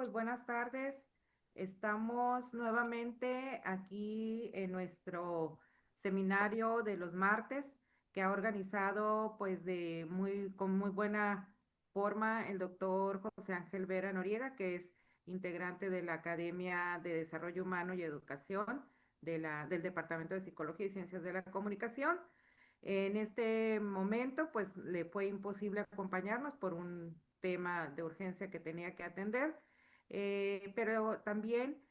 pues buenas tardes. Estamos nuevamente aquí en nuestro seminario de los martes que ha organizado pues con muy buena forma el doctor José Ángel Vera Noriega, que es integrante de la Academia de Desarrollo Humano y Educación del Departamento de Psicología y Ciencias de la Comunicación. En este momento, pues le fue imposible acompañarnos por un tema de urgencia que tenía que atender, pero también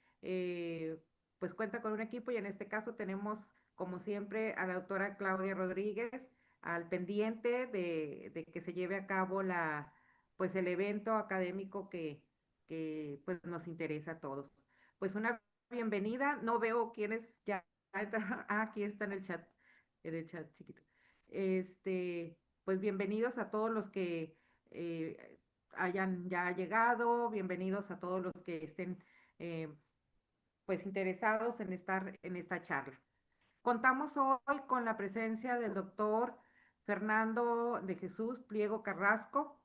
pues cuenta con un equipo y en este caso tenemos, como siempre, a la doctora Claudia Rodríguez al pendiente de que se lleve a cabo pues el evento académico que pues nos interesa a todos. Pues una bienvenida, no veo quiénes ya entraron. Aquí está en el chat chiquito. Pues bienvenidos a todos los que hayan ya llegado, bienvenidos a todos los que estén eh, pues interesados en estar en esta charla. Contamos hoy con la presencia del doctor Fernando de Jesús Pliego Carrasco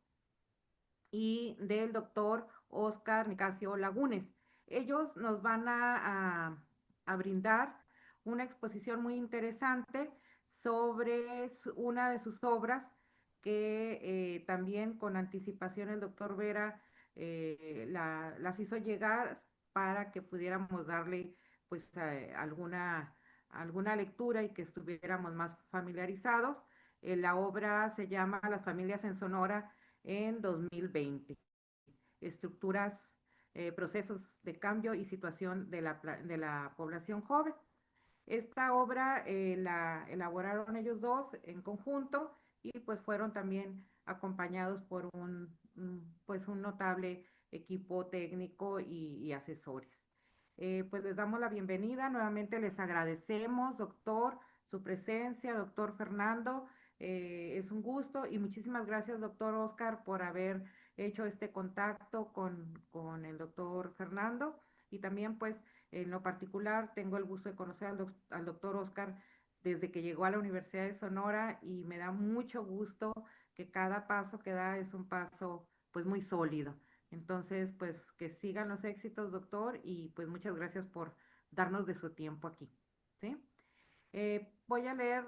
y del doctor Oscar Nicasio Lagunes. Ellos nos van a brindar una exposición muy interesante sobre una de sus obras que también con anticipación el doctor Vera las hizo llegar para que pudiéramos darle pues alguna lectura y que estuviéramos más familiarizados. La obra se llama Las familias en Sonora en 2020, estructuras, procesos de cambio y situación de la población joven. Esta obra la elaboraron ellos dos en conjunto y pues fueron también acompañados por pues un notable equipo técnico y asesores. Pues les damos la bienvenida, nuevamente les agradecemos, doctor, su presencia, doctor Fernando, es un gusto y muchísimas gracias, doctor Oscar, por haber hecho este contacto con el doctor Fernando y también pues en lo particular tengo el gusto de conocer al doctor Oscar desde que llegó a la Universidad de Sonora y me da mucho gusto que cada paso que da es un paso pues muy sólido. Entonces, pues que sigan los éxitos, doctor, y pues muchas gracias por darnos de su tiempo aquí. ¿Sí? Voy a leer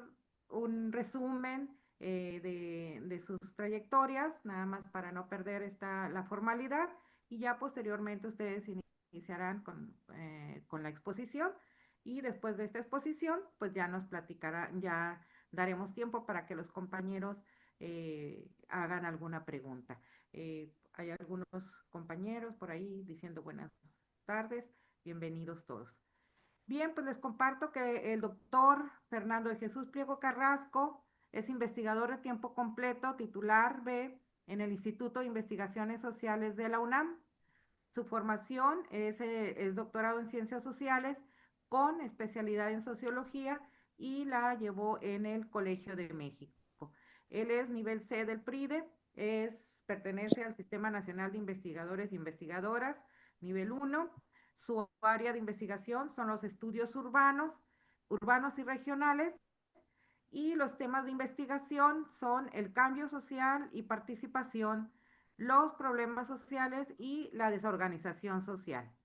un resumen de sus trayectorias, nada más para no perder la formalidad, y ya posteriormente ustedes iniciarán con la exposición, y después de esta exposición, pues ya nos platicará, ya daremos tiempo para que los compañeros hagan alguna pregunta. Hay algunos compañeros por ahí diciendo buenas tardes, bienvenidos todos. Bien, pues les comparto que el doctor Fernando de Jesús Pliego Carrasco es investigador de tiempo completo, titular B en el Instituto de Investigaciones Sociales de la UNAM. Su formación es doctorado en Ciencias Sociales con especialidad en Sociología y la llevó en el Colegio de México. Él es nivel C del PRIDE, pertenece al Sistema Nacional de Investigadores e Investigadoras, nivel 1. Su área de investigación son los estudios urbanos y regionales, y los temas de investigación son el cambio social y participación, los problemas sociales y la desorganización social.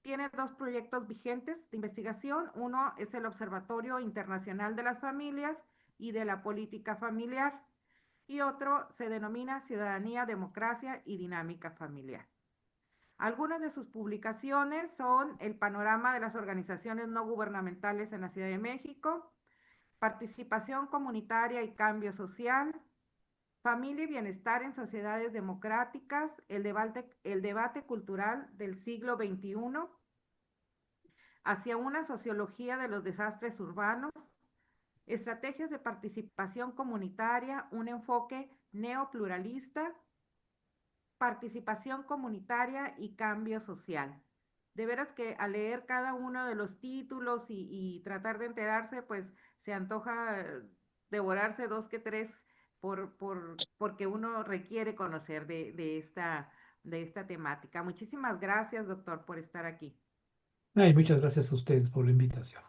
Tiene dos proyectos vigentes de investigación. Uno es el Observatorio Internacional de las Familias y de la Política Familiar, y otro se denomina Ciudadanía, Democracia y Dinámica Familiar. Algunas de sus publicaciones son El panorama de las organizaciones no gubernamentales en la Ciudad de México, Participación comunitaria y cambio social, Familia y bienestar en sociedades democráticas, el debate cultural del siglo XXI, hacia una sociología de los desastres urbanos, estrategias de participación comunitaria, un enfoque neopluralista, participación comunitaria y cambio social. De veras que al leer cada uno de los títulos y tratar de enterarse, pues se antoja devorarse dos que tres porque uno requiere conocer de esta temática. Muchísimas gracias, doctor, por estar aquí. Ay, muchas gracias a ustedes por la invitación.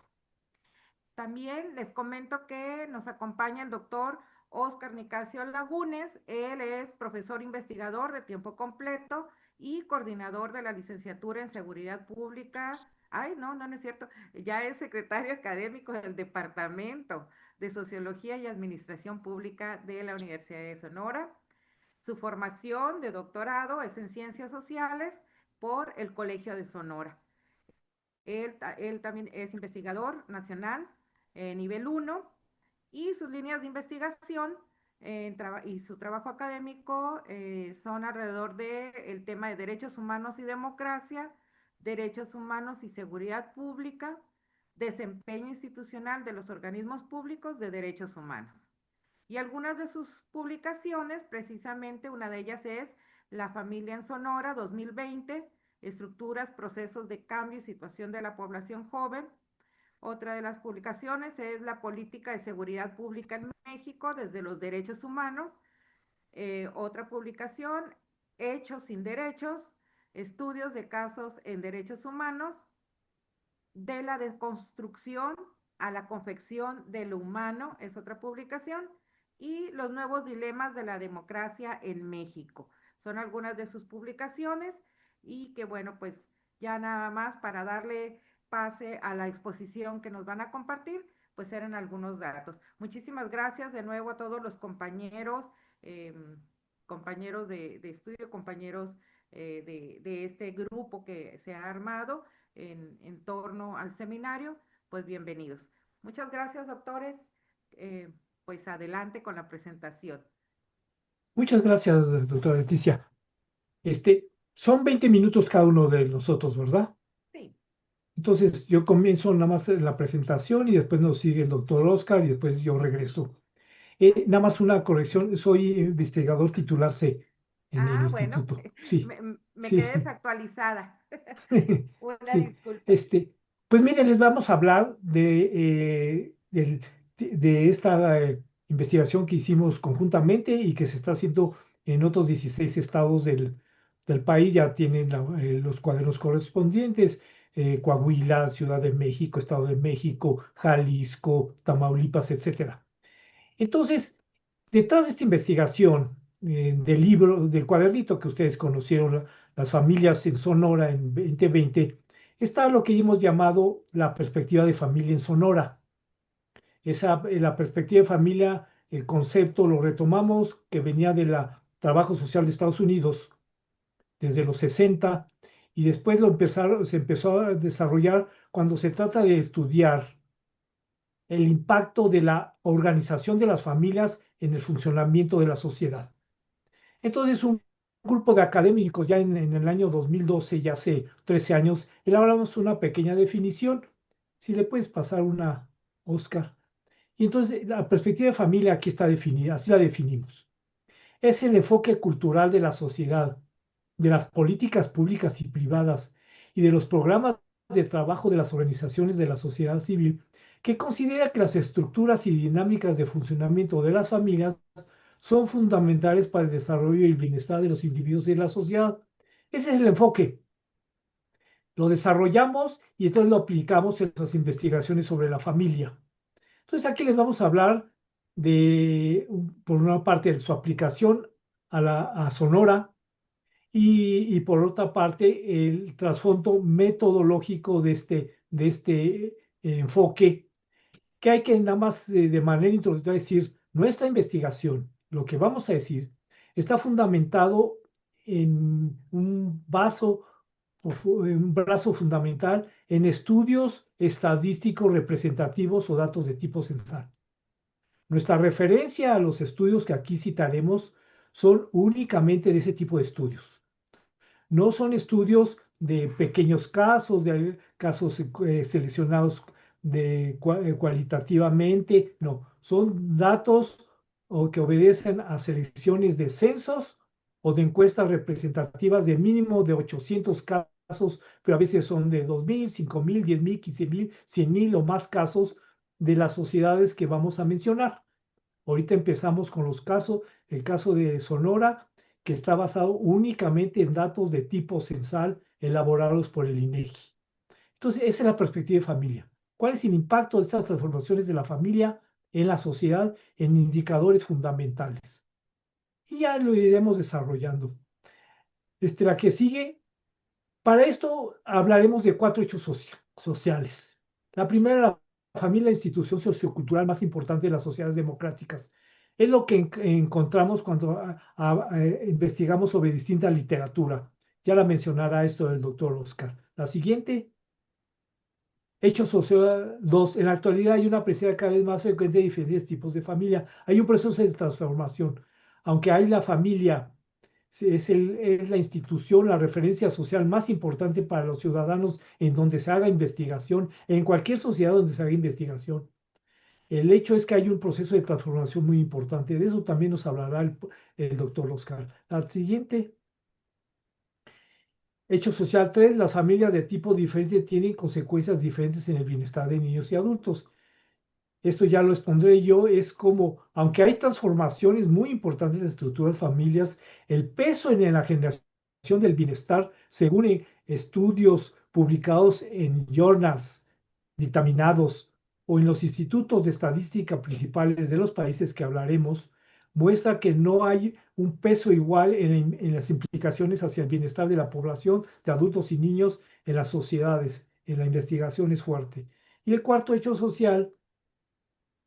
También les comento que nos acompaña el doctor Oscar Nicasio Lagunes. Él es profesor investigador de tiempo completo y coordinador de la licenciatura en Seguridad Pública. Ay, no, no, no es cierto. Ya es secretario académico del Departamento de Sociología y Administración Pública de la Universidad de Sonora. Su formación de doctorado es en Ciencias Sociales por el Colegio de Sonora. Él también es investigador nacional, nivel 1, y sus líneas de investigación y su trabajo académico son alrededor del tema de derechos humanos y democracia, derechos humanos y seguridad pública, desempeño institucional de los organismos públicos de derechos humanos. Y algunas de sus publicaciones, precisamente una de ellas es La familia en Sonora 2020, estructuras, procesos de cambio y situación de la población joven. Otra de las publicaciones es La política de seguridad pública en México desde los derechos humanos. Otra publicación, Hechos sin derechos, estudios de casos en derechos humanos, de la deconstrucción a la confección de lo humano, es otra publicación, y los nuevos dilemas de la democracia en México. Son algunas de sus publicaciones y que bueno, pues ya nada más para darle pase a la exposición que nos van a compartir, pues eran algunos datos. Muchísimas gracias de nuevo a todos los compañeros, eh, compañeros de estudio, compañeros de este grupo que se ha armado en torno al seminario, pues bienvenidos. Muchas gracias, doctores. Pues adelante con la presentación. Muchas gracias, doctora Leticia. Son 20 minutos cada uno de nosotros, ¿verdad? Sí. Entonces yo comienzo nada más la presentación y después nos sigue el doctor Oscar y después yo regreso. Nada más una corrección, soy investigador titular C en el Ah, bueno, instituto. Sí, me sí. quedé desactualizada. Una Sí, disculpa. pues miren, les vamos a hablar de esta investigación que hicimos conjuntamente y que se está haciendo en otros 16 estados del país. Ya tienen los cuadernos correspondientes: Coahuila, Ciudad de México, Estado de México, Jalisco, Tamaulipas, etcétera. Entonces, detrás de esta investigación, del libro, del cuadernito que ustedes conocieron, Las familias en Sonora en 2020, está lo que hemos llamado la perspectiva de familia en Sonora. La perspectiva de familia, el concepto lo retomamos que venía del trabajo social de Estados Unidos desde los 60 y después se empezó a desarrollar cuando se trata de estudiar el impacto de la organización de las familias en el funcionamiento de la sociedad. Entonces, un grupo de académicos ya en el año 2012, ya hace 13 años, elaboramos una pequeña definición. Si le puedes pasar una, Oscar. Y entonces, la perspectiva de familia aquí está definida, así la definimos. Es el enfoque cultural de la sociedad, de las políticas públicas y privadas y de los programas de trabajo de las organizaciones de la sociedad civil, que considera que las estructuras y dinámicas de funcionamiento de las familias son fundamentales para el desarrollo y el bienestar de los individuos y de la sociedad. Ese es el enfoque. Lo desarrollamos y entonces lo aplicamos en nuestras investigaciones sobre la familia. Entonces aquí les vamos a hablar por una parte, de su aplicación a Sonora y por otra parte, el trasfondo metodológico de este enfoque, que hay que nada más de manera introductoria decir: nuestra investigación, lo que vamos a decir, está fundamentado en un brazo fundamental en estudios estadísticos representativos o datos de tipo censal. Nuestra referencia a los estudios que aquí citaremos son únicamente de ese tipo de estudios. No son estudios de pequeños casos, de casos seleccionados cualitativamente, no, son datos que obedecen a selecciones de censos o de encuestas representativas de mínimo de 800 casos, pero a veces son de 2,000, 5,000, 10,000, 15,000, 100,000 o más casos de las sociedades que vamos a mencionar. Ahorita empezamos con el caso de Sonora, que está basado únicamente en datos de tipo censal elaborados por el INEGI. Entonces, esa es la perspectiva de familia. ¿Cuál es el impacto de estas transformaciones de la familia en la sociedad en indicadores fundamentales? Y ya lo iremos desarrollando. La que sigue, para esto hablaremos de cuatro hechos sociales. La primera, la familia, la institución sociocultural más importante de las sociedades democráticas. Es lo que encontramos cuando investigamos sobre distinta literatura. Ya la mencionará esto del doctor Oscar. La siguiente, hecho social 2. En la actualidad hay una presencia cada vez más frecuente de diferentes tipos de familia. Hay un proceso de transformación. Aunque hay la familia, es la institución, la referencia social más importante para los ciudadanos en donde se haga investigación, en cualquier sociedad donde se haga investigación. El hecho es que hay un proceso de transformación muy importante. De eso también nos hablará el doctor Oscar. La siguiente. Hecho social 3. Las familias de tipo diferente tienen consecuencias diferentes en el bienestar de niños y adultos. Esto ya lo expondré yo, es como, aunque hay transformaciones muy importantes en las estructuras familias, el peso en la generación del bienestar, según estudios publicados en journals dictaminados o en los institutos de estadística principales de los países que hablaremos, muestra que no hay un peso igual en las implicaciones hacia el bienestar de la población, de adultos y niños en las sociedades. En la investigación es fuerte. Y el cuarto hecho social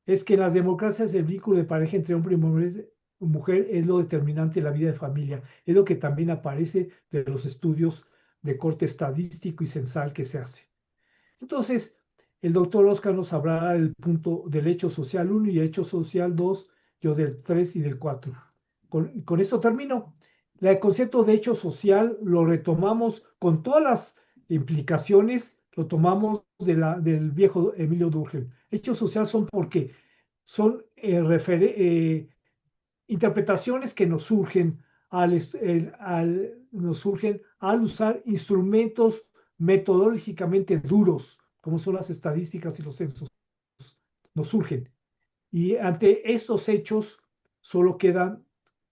es que en las democracias el vínculo de pareja entre hombre y mujer es lo determinante en la vida de familia. Es lo que también aparece de los estudios de corte estadístico y censal que se hace. Entonces, el doctor Oscar nos hablará del punto del hecho social uno y hecho social 2, yo del 3 y del 4. Con esto termino. El concepto de hecho social lo retomamos con todas las implicaciones, lo tomamos del viejo Emilio Durkheim. Hechos sociales son porque son interpretaciones que nos surgen al usar instrumentos metodológicamente duros, como son las estadísticas y los censos, nos surgen. Y ante estos hechos solo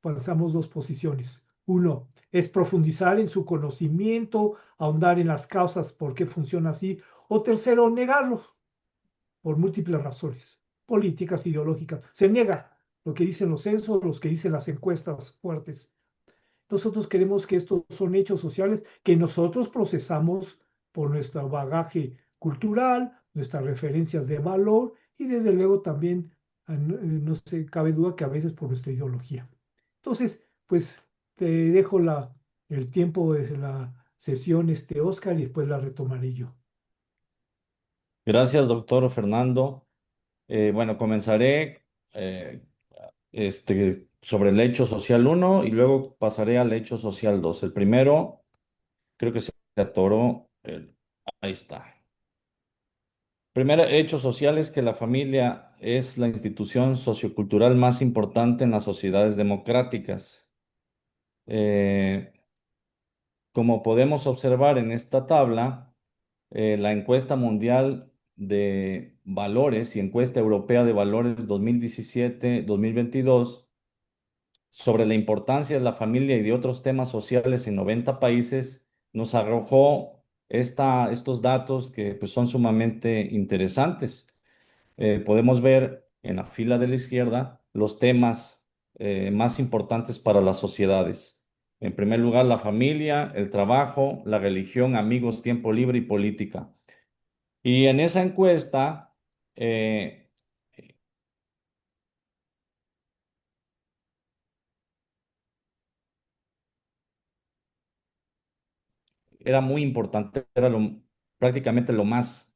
pasamos dos posiciones. Uno es profundizar en su conocimiento, ahondar en las causas por qué funciona así, o tercero, negarlos por múltiples razones, políticas, ideológicas. Se niega lo que dicen los censos, los que dicen las encuestas fuertes. Nosotros queremos que estos son hechos sociales que nosotros procesamos por nuestro bagaje cultural, nuestras referencias de valor y desde luego también, no se cabe duda que a veces por nuestra ideología. Entonces, pues te dejo el tiempo de la sesión, Oscar, y después la retomaré yo. Gracias, doctor Fernando. Bueno, comenzaré sobre el hecho social uno y luego pasaré al hecho social 2. El primero, creo que se atoró. Ahí está. Primer hecho social es que la familia es la institución sociocultural más importante en las sociedades democráticas. Eh, Como podemos observar en esta tabla, la encuesta mundial de valores y encuesta europea de valores 2017-2022 sobre la importancia de la familia y de otros temas sociales en 90 países nos arrojó estos datos que pues, son sumamente interesantes. Podemos ver en la fila de la izquierda los temas más importantes para las sociedades. En primer lugar, la familia, el trabajo, la religión, amigos, tiempo libre y política. Y en esa encuesta eh, era muy importante, era prácticamente lo más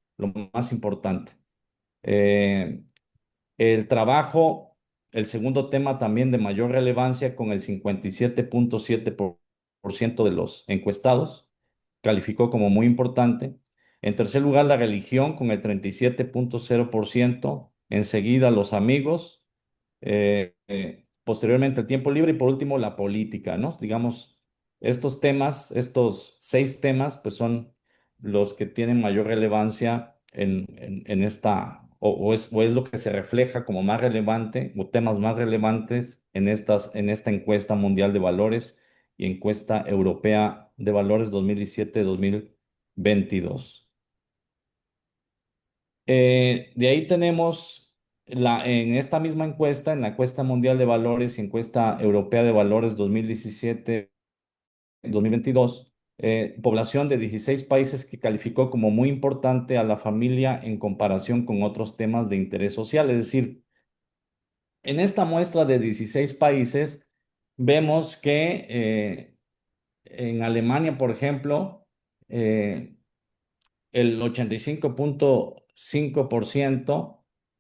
importante. Eh, el trabajo, el segundo tema también de mayor relevancia con el 57.7% de los encuestados, calificó como muy importante. En tercer lugar, la religión con el 37.0%. Enseguida, los amigos. Posteriormente, el tiempo libre y por último, la política, ¿no? Digamos, estos temas, estos 6 temas, pues son los que tienen mayor relevancia en esta, o es lo que se refleja como más relevante, o temas más relevantes en esta encuesta mundial de valores y encuesta europea de valores 2017-2022. De ahí tenemos en esta misma encuesta, en la encuesta mundial de valores y encuesta europea de valores 2017, 2022, población de 16 países que calificó como muy importante a la familia en comparación con otros temas de interés social. Es decir, en esta muestra de 16 países, vemos que en Alemania, por ejemplo, el 85.5%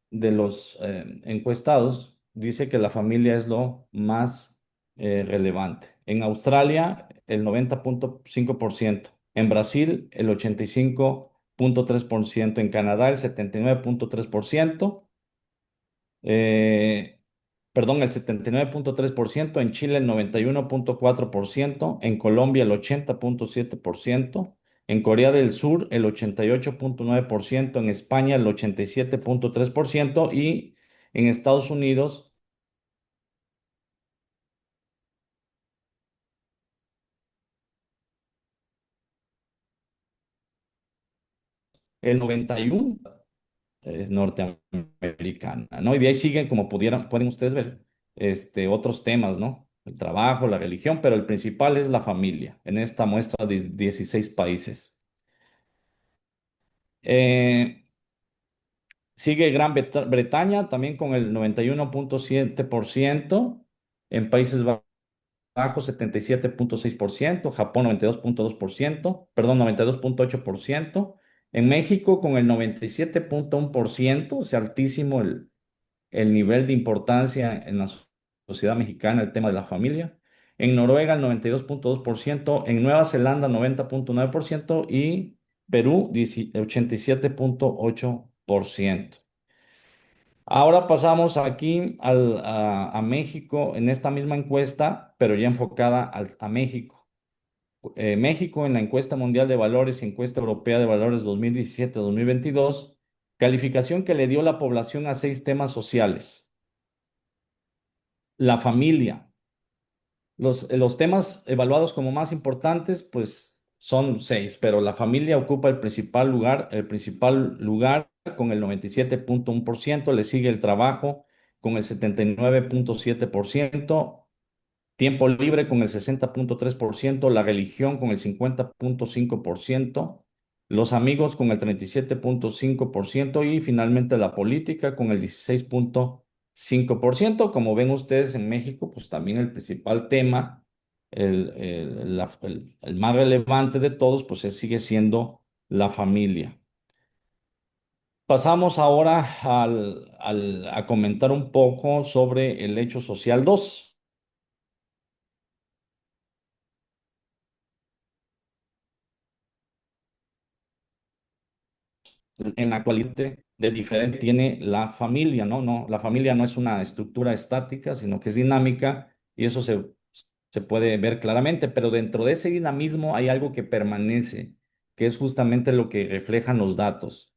de los encuestados dice que la familia es lo más relevante. En Australia, el 90.5%. En Brasil, el 85.3%. En Canadá, el 79.3%. Eh, perdón, el 79.3%. En Chile, el 91.4%. En Colombia, el 80.7%. En Corea del Sur, el 88.9%. En España, el 87.3%. Y en Estados Unidos, el 91% es norteamericana, ¿no? Y de ahí siguen, como pueden ustedes ver, otros temas, ¿no? El trabajo, la religión, pero el principal es la familia en esta muestra de 16 países. Eh, Sigue Gran Bretaña también con el 91.7%. En Países Bajos 77.6%. Japón 92.2%. Perdón, 92.8%. En México con el 97.1%, o sea, altísimo el nivel de importancia en la sociedad mexicana, el tema de la familia. En Noruega el 92.2%. En Nueva Zelanda 90.9% y Perú 87.8%. Ahora pasamos aquí a México en esta misma encuesta, pero ya enfocada a México. México en la encuesta mundial de valores y encuesta europea de valores 2017-2022, calificación que le dio la población a 6 temas sociales. La familia. Los temas evaluados como más importantes, pues son 6, pero la familia ocupa el principal lugar con el 97.1%. Le sigue el trabajo con el 79.7%. Tiempo libre con el 60.3%. La religión con el 50.5%. Los amigos con el 37.5% y finalmente la política con el 16.5%. Como ven ustedes en México, pues también el principal tema, el más relevante de todos, pues sigue siendo la familia. Pasamos ahora a comentar un poco sobre el hecho social 2. En la actualidad de diferente tiene la familia, ¿no? No, la familia no es una estructura estática, sino que es dinámica y eso se puede ver claramente, pero dentro de ese dinamismo hay algo que permanece, que es justamente lo que reflejan los datos.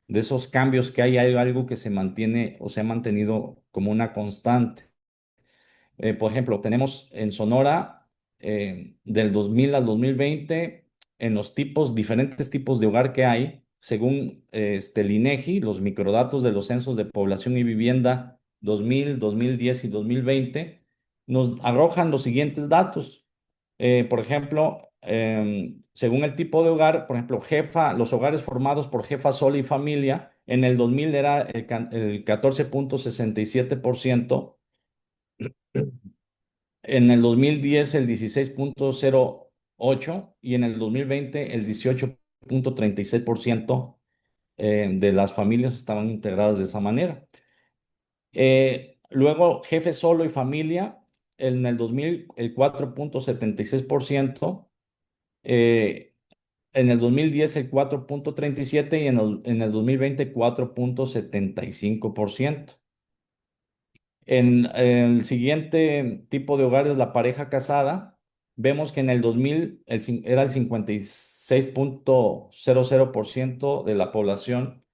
De esos cambios que hay algo que se mantiene o se ha mantenido como una constante. Por ejemplo, tenemos en Sonora del 2000 al 2020 en los diferentes tipos de hogar que hay, según el INEGI, los microdatos de los censos de población y vivienda 2000, 2010 y 2020, nos arrojan los siguientes datos. Por ejemplo, según el tipo de hogar, por ejemplo, los hogares formados por jefa sola y familia, en el 2000 era el 14.67%. En el 2010 el 16.08 y en el 2020 el 18.36% de las familias estaban integradas de esa manera. Luego, jefe solo y familia, en el 2000 el 4.76%, en el 2010 el 4.37% y en el 2020 4.75%. En el siguiente tipo de hogar es la pareja casada. Vemos que en el 2000 era el 56.00% de la población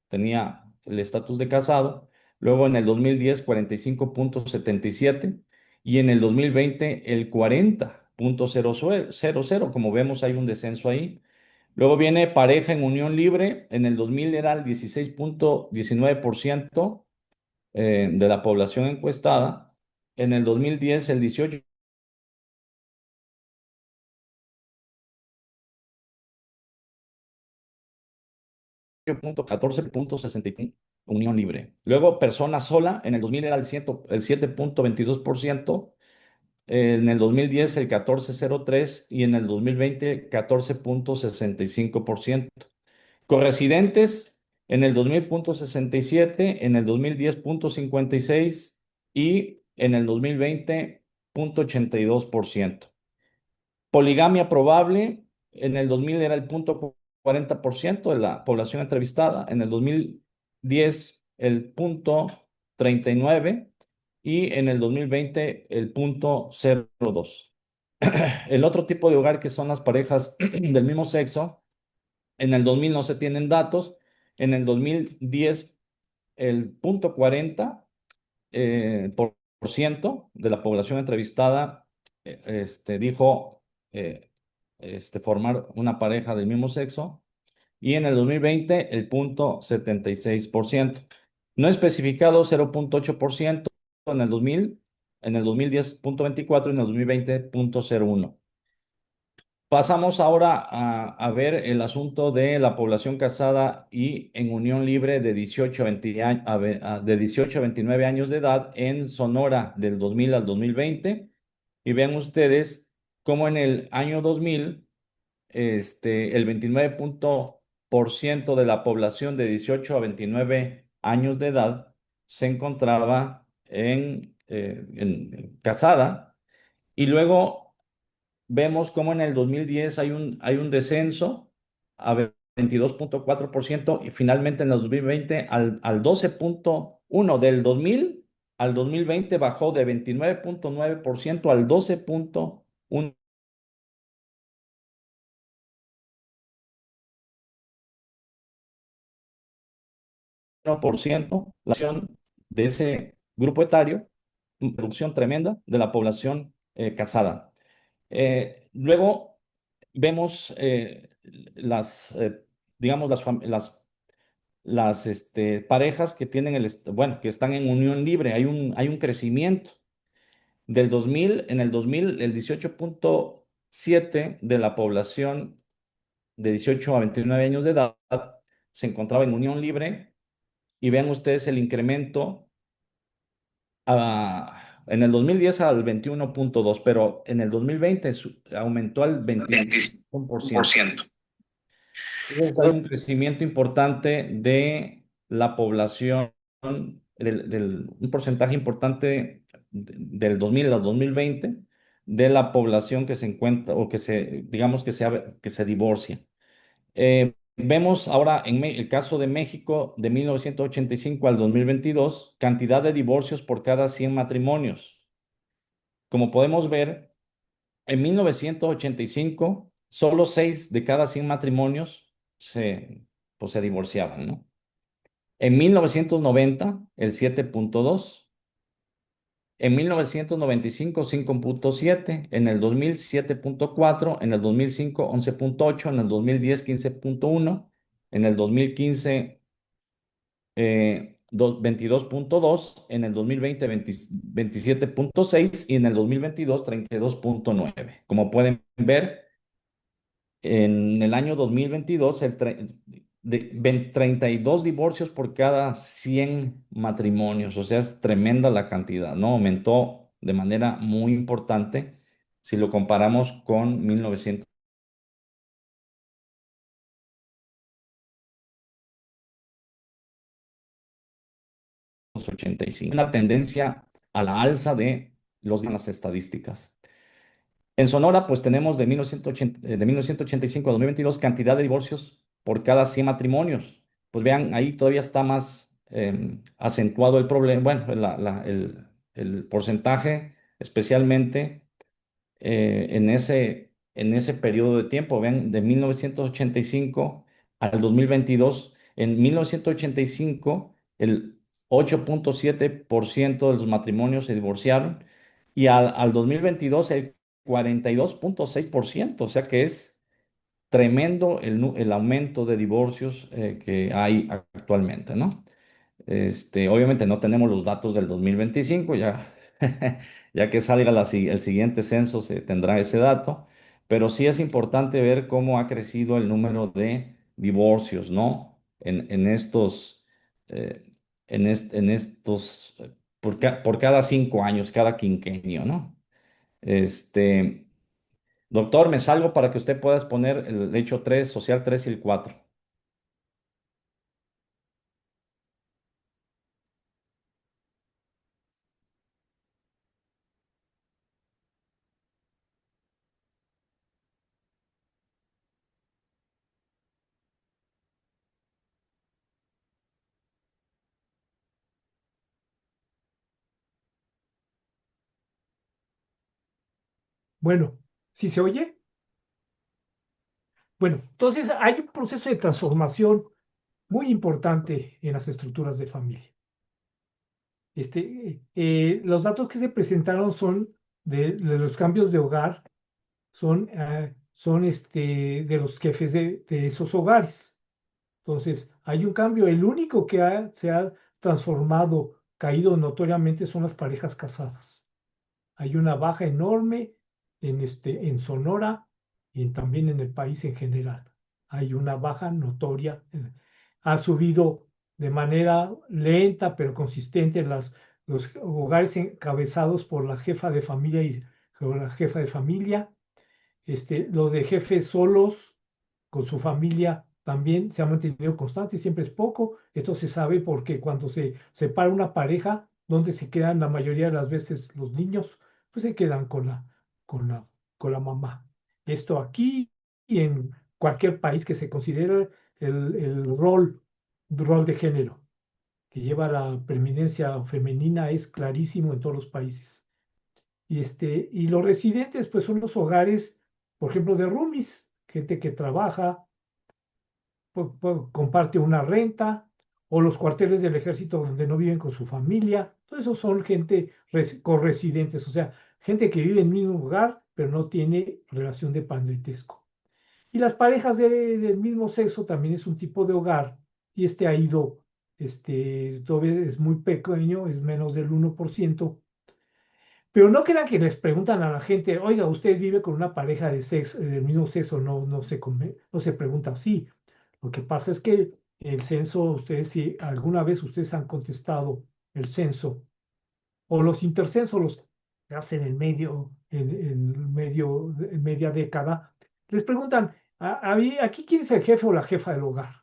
tenía el estatus de casado. Luego en el 2010 45.77% y en el 2020 el 40.00%. Como vemos hay un descenso ahí. Luego viene pareja en unión libre. En el 2000 era el 16.19% de la población encuestada. En el 2010 el 18.14.65, unión libre. Luego, persona sola, en el 2000 era el 7.22%, en el 2010 el 14.03 y en el 2020 14.65%. Corresidentes en el 2000.67, en el 2010.56 y en el 2020.82%. Poligamia probable, en el 2000 era el 0.40% de la población entrevistada, en el 2010 el 0.39 y en el 2020 el 0.02. El otro tipo de hogar que son las parejas del mismo sexo, en el 2000 no se tienen datos, en el 2010 el 0.40 por ciento de la población entrevistada dijo formar una pareja del mismo sexo y en el 2020 el 0.76%. No especificado 0.8% en el 2000, en el 2010 0.24 y en el 2020 0.01. Pasamos ahora a ver el asunto de la población casada y en unión libre de 18 a, 20 de 18 a 29 años de edad en Sonora del 2000 al 2020. Y vean ustedes cómo en el año 2000 el 29% de la población de 18 a 29 años de edad se encontraba en casada. Y luego vemos cómo en el 2010 hay un descenso a 22.4% y finalmente en el 2020 al 12.1%. Del 2000 al 2020 bajó de 29.9% al 12.1%. La acción de ese grupo etario, una reducción tremenda de la población casada. Luego vemos digamos, las parejas que tienen bueno, que están en unión libre. Hay un crecimiento. En el 2000, el 18.7 de la población de 18 a 29 años de edad se encontraba en unión libre y vean ustedes el incremento en el 2010 al 21.2, pero en el 2020 aumentó al 25%. Entonces hay un crecimiento importante de la población, un porcentaje importante del 2000 al 2020 de la población que se encuentra o digamos que se divorcia. Vemos ahora en el caso de México de 1985 al 2022, cantidad de divorcios por cada 100 matrimonios. Como podemos ver, en 1985 solo 6 de cada 100 matrimonios pues se divorciaban, ¿no? En 1990, el 7.2. En 1995, 5.7. En el 2000, 7.4. En el 2005, 11.8. En el 2010, 15.1. En el 2015, 22.2. En el 2020, 27.6. Y en el 2022, 32.9. Como pueden ver, en el año 2022, 32 divorcios por cada 100 matrimonios, o sea, es tremenda la cantidad, ¿no? Aumentó de manera muy importante si lo comparamos con 1985. Una tendencia a la alza de las estadísticas. En Sonora, pues tenemos de 1985 a 2022 cantidad de divorcios por cada 100 matrimonios. Pues vean, ahí todavía está más acentuado el problema, bueno, el porcentaje, especialmente en ese periodo de tiempo. Vean, de 1985 al 2022, en 1985 el 8.7% de los matrimonios se divorciaron y al 2022 el 42.6%, o sea que es tremendo el aumento de divorcios que hay actualmente, ¿no? Obviamente no tenemos los datos del 2025, ya, ya que salga el siguiente censo se tendrá ese dato, pero sí es importante ver cómo ha crecido el número de divorcios, ¿no? en estos, eh, en estos, por cada 5 años, cada quinquenio, ¿no? Este, doctor, me salgo para que usted pueda exponer el hecho 3, social 3 y el 4. Bueno, ¿sí se oye? Bueno, entonces hay un proceso de transformación muy importante en las estructuras de familia. Los datos que se presentaron son de los cambios de hogar, son de los jefes de esos hogares. Entonces, hay un cambio. El único que se ha transformado, caído notoriamente, son las parejas casadas. Hay una baja enorme en Sonora y también en el país en general. Hay una baja notoria. Ha subido de manera lenta pero consistente los hogares encabezados por la jefa de familia y por la jefa de familia. Lo de jefes solos con su familia también se ha mantenido constante, siempre es poco. Esto se sabe porque cuando se separa una pareja, donde se quedan la mayoría de las veces los niños, pues se quedan con la, con la mamá. Esto aquí y en cualquier país que se considere el rol de género que lleva la preeminencia femenina es clarísimo en todos los países. Y los residentes, pues son los hogares, por ejemplo, de roomies, gente que trabaja, comparte una renta, o los cuarteles del ejército donde no viven con su familia. Todo eso son gente corresidentes, o sea, gente que vive en el mismo lugar, pero no tiene relación de parentesco. Y las parejas del mismo sexo también es un tipo de hogar, y ha ido, todavía es muy pequeño, es menos del 1%. Pero no crean que les preguntan a la gente, oiga, ¿usted vive con una pareja de sexo, del mismo sexo? No, no se pregunta así. Lo que pasa es que el censo, ustedes, si alguna vez ustedes han contestado el censo, o los intercensos, los que hacen en media década, les preguntan, ¿aquí quién es el jefe o la jefa del hogar?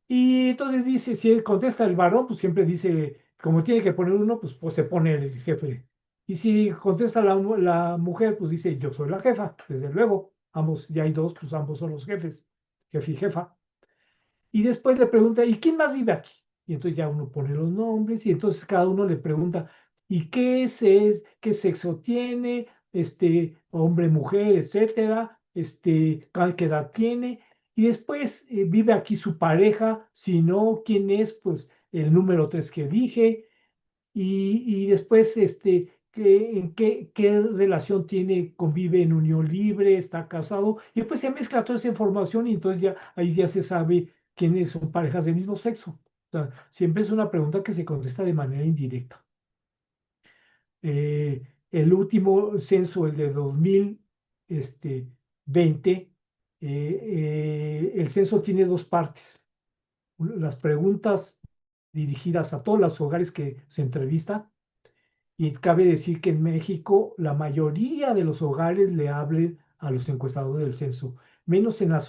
Y entonces dice, si él contesta el varón, pues siempre dice, como tiene que poner uno, pues se pone el jefe. Y si contesta la mujer, pues dice, yo soy la jefa, desde luego. Ambos, ya hay dos, pues ambos son los jefes, jefe y jefa. Y después le pregunta, ¿y quién más vive aquí? Y entonces ya uno pone los nombres y entonces cada uno le pregunta, ¿y qué sexo tiene? Hombre, mujer, etcétera, qué edad tiene. Y después vive aquí su pareja, si no, ¿quién es? Pues el número 3 que dije. Y después, qué relación tiene, convive en unión libre, está casado, y después se mezcla toda esa información y entonces ya ahí ya se sabe quiénes son parejas del mismo sexo. O sea, siempre es una pregunta que se contesta de manera indirecta. El último censo, el de 2020, el censo tiene dos partes. Las preguntas dirigidas a todos los hogares que se entrevistan. Y cabe decir que en México la mayoría de los hogares le hablen a los encuestadores del censo, menos en las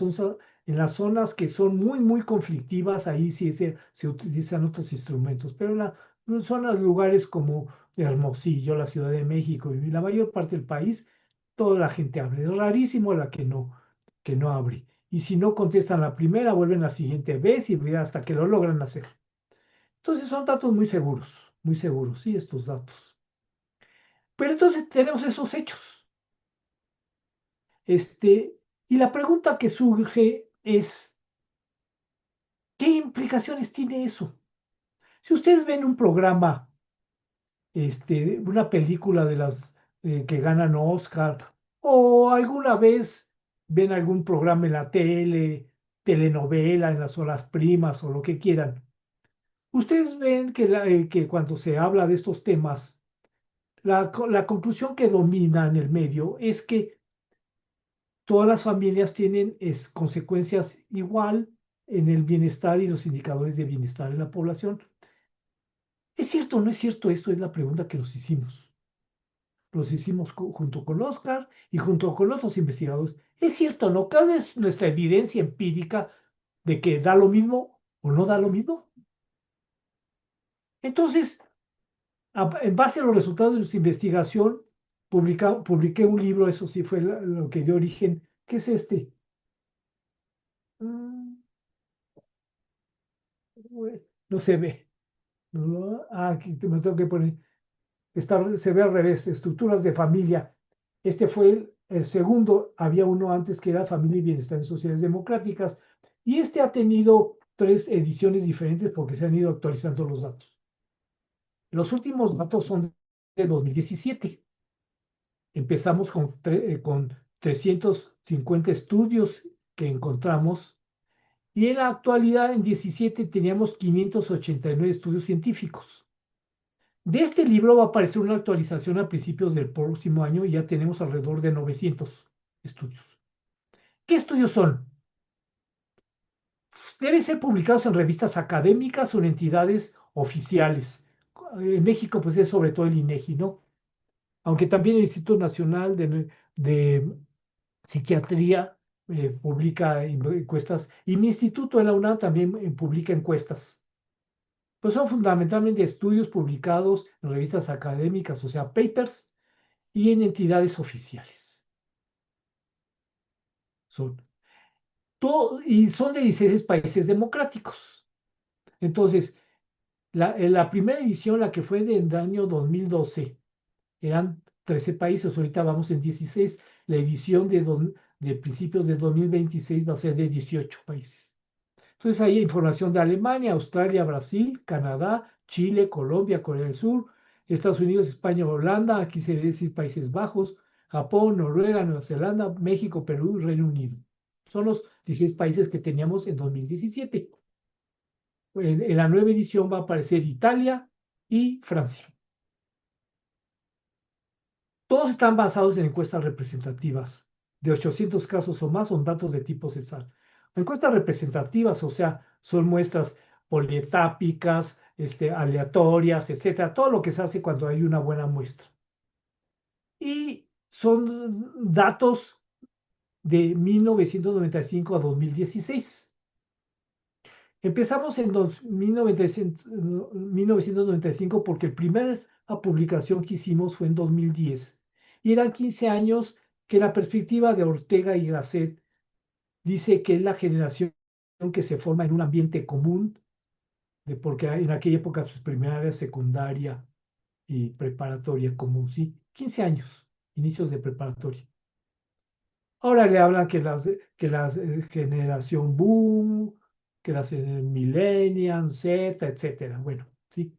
zonas que son muy, muy conflictivas, ahí sí se utilizan otros instrumentos, pero son los lugares como Hermosillo, la Ciudad de México y la mayor parte del país, toda la gente habla. Es rarísimo la que no abre. Y si no contestan la primera, vuelven la siguiente vez y hasta que lo logran hacer. Entonces son datos muy seguros, sí, estos datos. Pero entonces tenemos esos hechos. Y la pregunta que surge es, ¿qué implicaciones tiene eso? Si ustedes ven un programa, una película de las que ganan Oscar, o alguna vez ven algún programa en la telenovela, en las horas primas o lo que quieran, ustedes ven que cuando se habla de estos temas, la conclusión que domina en el medio es que todas las familias tienen consecuencias igual, en el bienestar y los indicadores de bienestar en la población. ¿Es cierto o no es cierto esto? Es la pregunta que nos hicimos. Los hicimos junto con Oscar y junto con otros investigadores. ¿Es cierto o no? ¿Cuál es nuestra evidencia empírica de que da lo mismo o no da lo mismo? Entonces, en base a los resultados de nuestra investigación, publiqué un libro, eso sí fue lo que dio origen. ¿Qué es este? Mm, No se ve. Aquí me tengo que poner. Se ve al revés, estructuras de familia. Este fue el segundo, había uno antes que era Familia y Bienestar en Sociedades Democráticas, y este ha tenido 3 ediciones diferentes porque se han ido actualizando los datos. Los últimos datos son de 2017. Empezamos con 350 estudios que encontramos, y en la actualidad, en 17, teníamos 589 estudios científicos. De este libro va a aparecer una actualización a principios del próximo año y ya tenemos alrededor de 900 estudios. ¿Qué estudios son? Deben ser publicados en revistas académicas o en entidades oficiales. En México, pues es sobre todo el INEGI, ¿no? Aunque también el Instituto Nacional de Psiquiatría publica encuestas, y mi instituto de la UNAM también publica encuestas. Pues son fundamentalmente estudios publicados en revistas académicas, o sea, papers, y en entidades oficiales. Son, y son de 16 países democráticos. Entonces, la primera edición, la que fue del año 2012, eran 13 países, ahorita vamos en 16. La edición de principios de 2026 va a ser de 18 países. Entonces hay información de Alemania, Australia, Brasil, Canadá, Chile, Colombia, Corea del Sur, Estados Unidos, España, Holanda, aquí se debe decir Países Bajos, Japón, Noruega, Nueva Zelanda, México, Perú y Reino Unido. Son los 16 países que teníamos en 2017. En la nueva edición va a aparecer Italia y Francia. Todos están basados en encuestas representativas. De 800 casos o más son datos de tipo censal. Encuestas representativas, o sea, son muestras polietápicas, aleatorias, etcétera, todo lo que se hace cuando hay una buena muestra. Y son datos de 1995 a 2016. Empezamos en 1995 porque la primera publicación que hicimos fue en 2010 y eran 15 años que la perspectiva de Ortega y Gasset dice que es la generación que se forma en un ambiente común, porque en aquella época pues, primaria, secundaria y preparatoria común, ¿sí? 15 años, inicios de preparatoria. Ahora le hablan que la generación boom, que las millennials, Z, etcétera. Bueno, sí.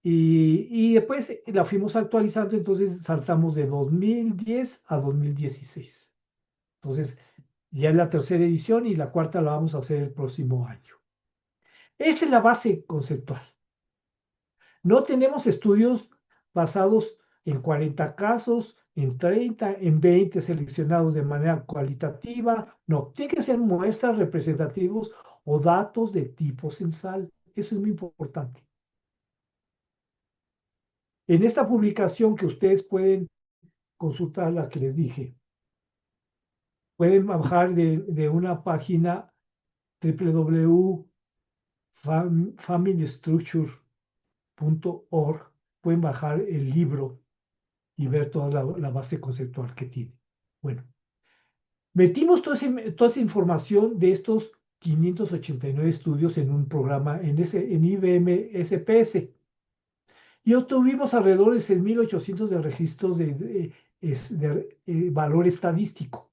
Y después la fuimos actualizando, entonces saltamos de 2010 a 2016. Entonces, ya es la tercera edición y la cuarta la vamos a hacer el próximo año. Esta es la base conceptual. No tenemos estudios basados en 40 casos, en 30, en 20 seleccionados de manera cualitativa. No, tiene que ser muestras representativos o datos de tipo censal. Eso es muy importante. En esta publicación que ustedes pueden consultar, la que les dije, pueden bajar de una página www.familystructure.org, pueden bajar el libro y ver toda la base conceptual que tiene. Bueno, metimos toda esa información de estos 589 estudios en un programa en IBM SPS y obtuvimos alrededor de 6.800 de registros de valor estadístico.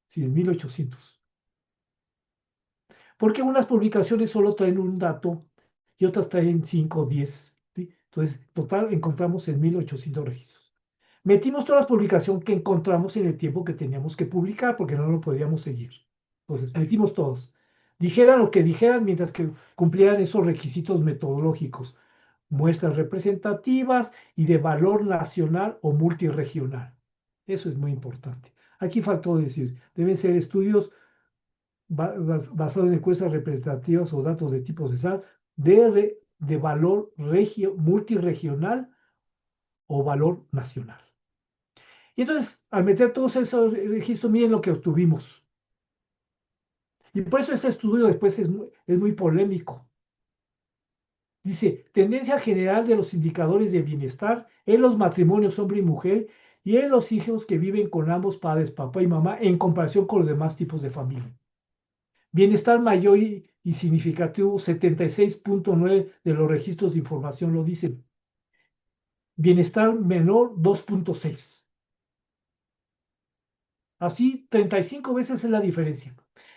6.800. Porque unas publicaciones solo traen un dato y otras traen 5 o 10. ¿Sí? Entonces, total, encontramos 6.800 registros. Metimos todas las publicaciones que encontramos en el tiempo que teníamos que publicar porque no lo podíamos seguir. Entonces, metimos todos. Dijeran lo que dijeran mientras que cumplieran esos requisitos metodológicos. Muestras representativas y de valor nacional o multiregional. Eso es muy importante. Aquí faltó decir, deben ser estudios basado en encuestas representativas o datos de tipo censal, de valor multiregional o valor nacional. Y entonces, al meter todos esos registros, miren lo que obtuvimos. Y por eso este estudio después es muy polémico. Dice, tendencia general de los indicadores de bienestar en los matrimonios hombre y mujer y en los hijos que viven con ambos padres, papá y mamá, en comparación con los demás tipos de familia. Bienestar mayor y significativo, 76.9 de los registros de información lo dicen. Bienestar menor, 2.6. Así, 35 veces es la diferencia.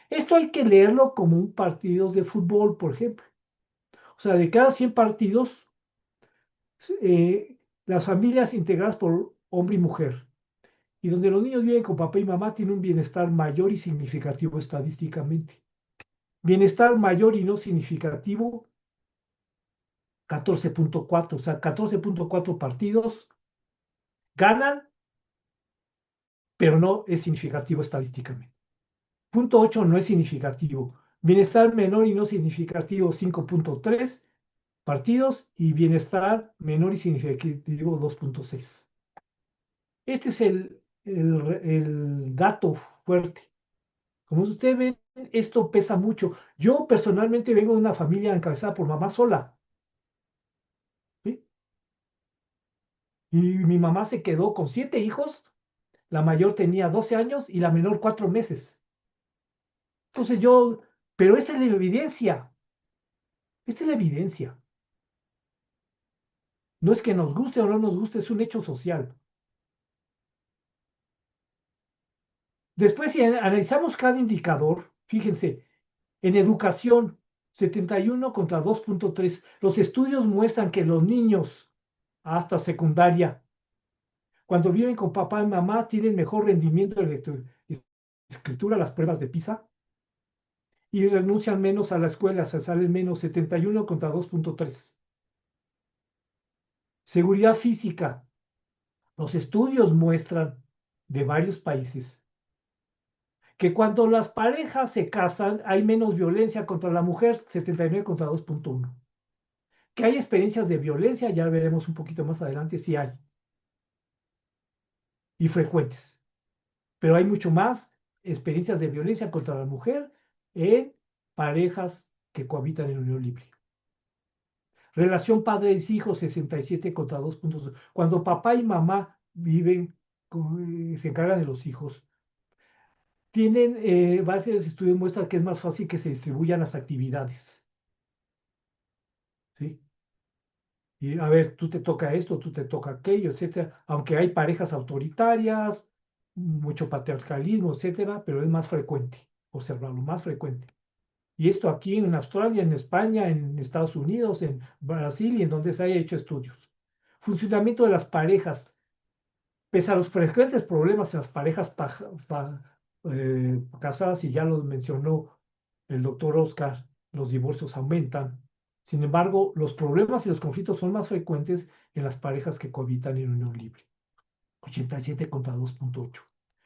Esto hay que leerlo como un partido de fútbol, por ejemplo. O sea, de cada 100 partidos, las familias integradas por hombre y mujer, y donde los niños viven con papá y mamá, tienen un bienestar mayor y significativo estadísticamente. Bienestar mayor y no significativo, 14.4, o sea, 14.4 partidos ganan, pero no es significativo estadísticamente. Punto 8 no es significativo. Bienestar menor y no significativo, 5.3 partidos, y bienestar menor y significativo, 2.6. Este es el dato fuerte. Como ustedes ven, esto pesa mucho. Yo personalmente vengo de una familia encabezada por mamá sola, ¿sí? Y mi mamá se quedó con 7 hijos, la mayor tenía 12 años y la menor 4 meses. Entonces pero esta es la evidencia, esta es la evidencia. No es que nos guste o no nos guste, es un hecho social. Después, si analizamos cada indicador, fíjense, en educación, 71 contra 2.3, los estudios muestran que los niños hasta secundaria, cuando viven con papá y mamá, tienen mejor rendimiento de escritura, las pruebas de PISA, y renuncian menos a la escuela, se salen menos, 71 contra 2.3. Seguridad física. Los estudios muestran de varios países que cuando las parejas se casan hay menos violencia contra la mujer, 79 contra 2.1. Que hay experiencias de violencia, ya veremos un poquito más adelante si hay, y frecuentes. Pero hay mucho más experiencias de violencia contra la mujer en parejas que cohabitan en unión libre. Relación padres-hijos, 67 contra 2.2. Cuando papá y mamá viven, se encargan de los hijos, tienen varios estudios muestran que es más fácil que se distribuyan las actividades. ¿Sí? Y a ver, tú te toca esto, tú te toca aquello, etcétera. Aunque hay parejas autoritarias, mucho patriarcalismo, etcétera, pero es más frecuente observarlo, más frecuente. Y esto aquí en Australia, en España, en Estados Unidos, en Brasil y en donde se haya hecho estudios. Funcionamiento de las parejas. Pese a los frecuentes problemas en las parejas casadas, y ya los mencionó el doctor Oscar, los divorcios aumentan. Sin embargo, los problemas y los conflictos son más frecuentes en las parejas que cohabitan en unión libre. 87 contra 2.8.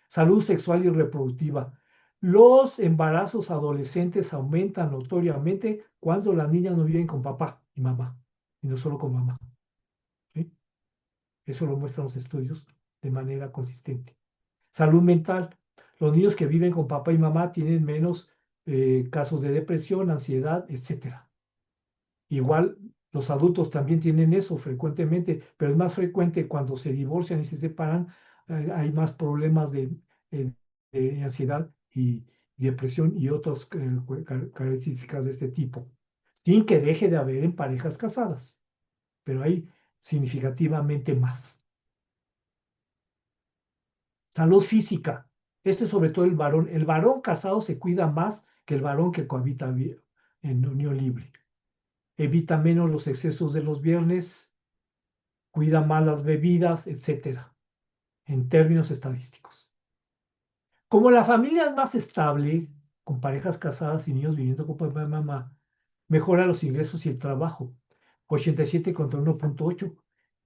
Salud sexual y reproductiva. Los embarazos adolescentes aumentan notoriamente cuando las niñas no viven con papá y mamá, y no solo con mamá. ¿Sí? Eso lo muestran los estudios de manera consistente. Salud mental. Los niños que viven con papá y mamá tienen menos casos de depresión, ansiedad, etcétera. Igual los adultos también tienen eso frecuentemente, pero es más frecuente cuando se divorcian y se separan, hay más problemas eh, de ansiedad y depresión y otras características de este tipo, sin que deje de haber en parejas casadas, pero hay significativamente más. Salud física. Este es sobre todo el varón. El varón casado se cuida más que el varón que cohabita en unión libre. Evita menos los excesos de los viernes, cuida más las bebidas, etcétera, en términos estadísticos. Como la familia es más estable, con parejas casadas y niños viviendo con papá y mamá, mejora los ingresos y el trabajo, 87 contra 1.8.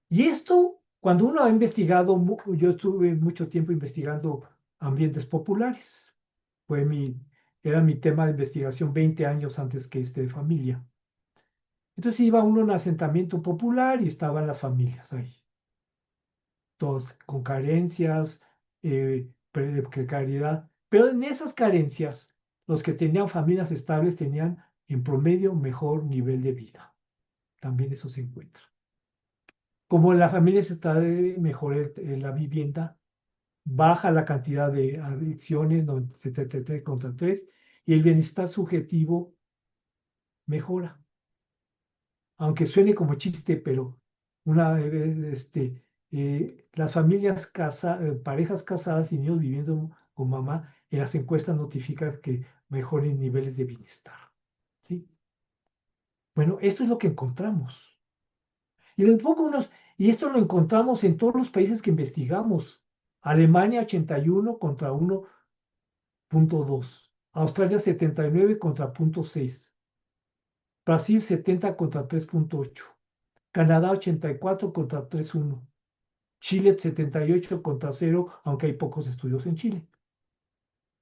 Y esto, cuando uno ha investigado, yo estuve mucho tiempo investigando ambientes populares. Fue era mi tema de investigación 20 años antes que este de familia. Entonces iba uno a un asentamiento popular y estaban las familias ahí, todos con carencias, precariedad. Pero en esas carencias, los que tenían familias estables tenían en promedio mejor nivel de vida. También eso se encuentra. Como la familia se está mejor la vivienda, baja la cantidad de adicciones, 73 contra 3, y el bienestar subjetivo mejora. Aunque suene como chiste, pero una vez, las familias parejas casadas y niños viviendo con mamá, en las encuestas notifican que mejoren niveles de bienestar. ¿Sí? Bueno, esto es lo que encontramos. Y les pongo y esto lo encontramos en todos los países que investigamos. Alemania 81 contra 1.2. Australia 79 contra 0.6. Brasil 70 contra 3.8. Canadá 84 contra 3.1. Chile 78 contra 0, aunque hay pocos estudios en Chile.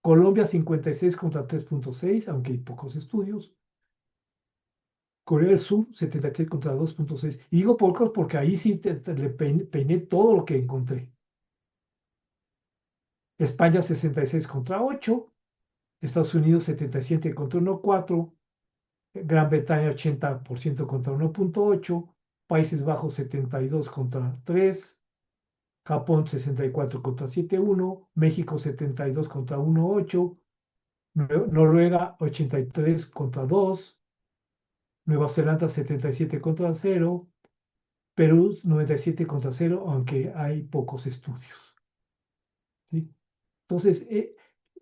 Colombia 56 contra 3.6, aunque hay pocos estudios. Corea del Sur 73 contra 2.6. Y digo pocos porque ahí sí le peiné todo lo que encontré. España 66 contra 8. Estados Unidos 77 contra 1.4. Gran Bretaña 80% contra 1.8. Países Bajos 72 contra 3. Japón 64 contra 7.1, México 72 contra 1.8, Noruega 83 contra 2, Nueva Zelanda 77 contra 0, Perú 97 contra 0, aunque hay pocos estudios. ¿Sí? Entonces,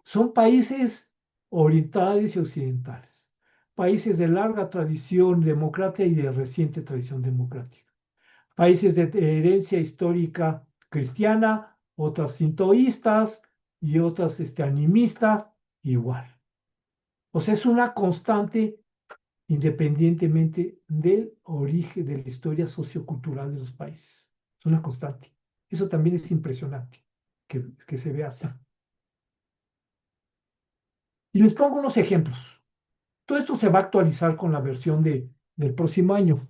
son países orientales y occidentales, países de larga tradición democrática y de reciente tradición democrática. Países de herencia histórica cristiana, otras sintoístas y otras animistas, igual. O sea, es una constante independientemente del origen de la historia sociocultural de los países. Es una constante. Eso también es impresionante que se vea así. Y les pongo unos ejemplos. Todo esto se va a actualizar con la versión del próximo año.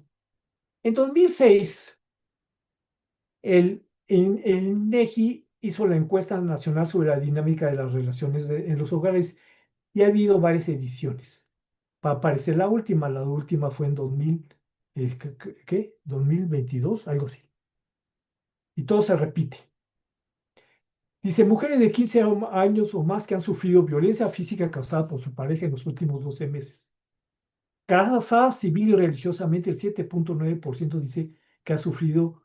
En 2006, el INEGI hizo la encuesta nacional sobre la dinámica de las relaciones en los hogares y ha habido varias ediciones. Va a aparecer la última fue en 2000, ¿qué? 2022, algo así. Y todo se repite. Dice, mujeres de 15 años o más que han sufrido violencia física causada por su pareja en los últimos 12 meses. Casadas civil y religiosamente, el 7.9% dice que ha sufrido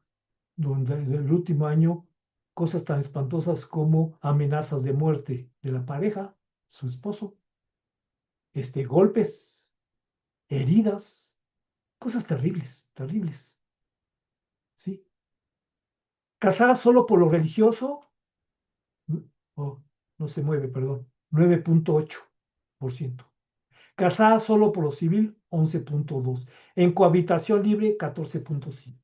durante el último año cosas tan espantosas como amenazas de muerte de la pareja, su esposo, golpes, heridas, cosas terribles, terribles, ¿sí? Casada solo por lo religioso, oh, no se mueve, perdón, 9.8%. Casada solo por lo civil, 11.2%. En cohabitación libre, 14.5%.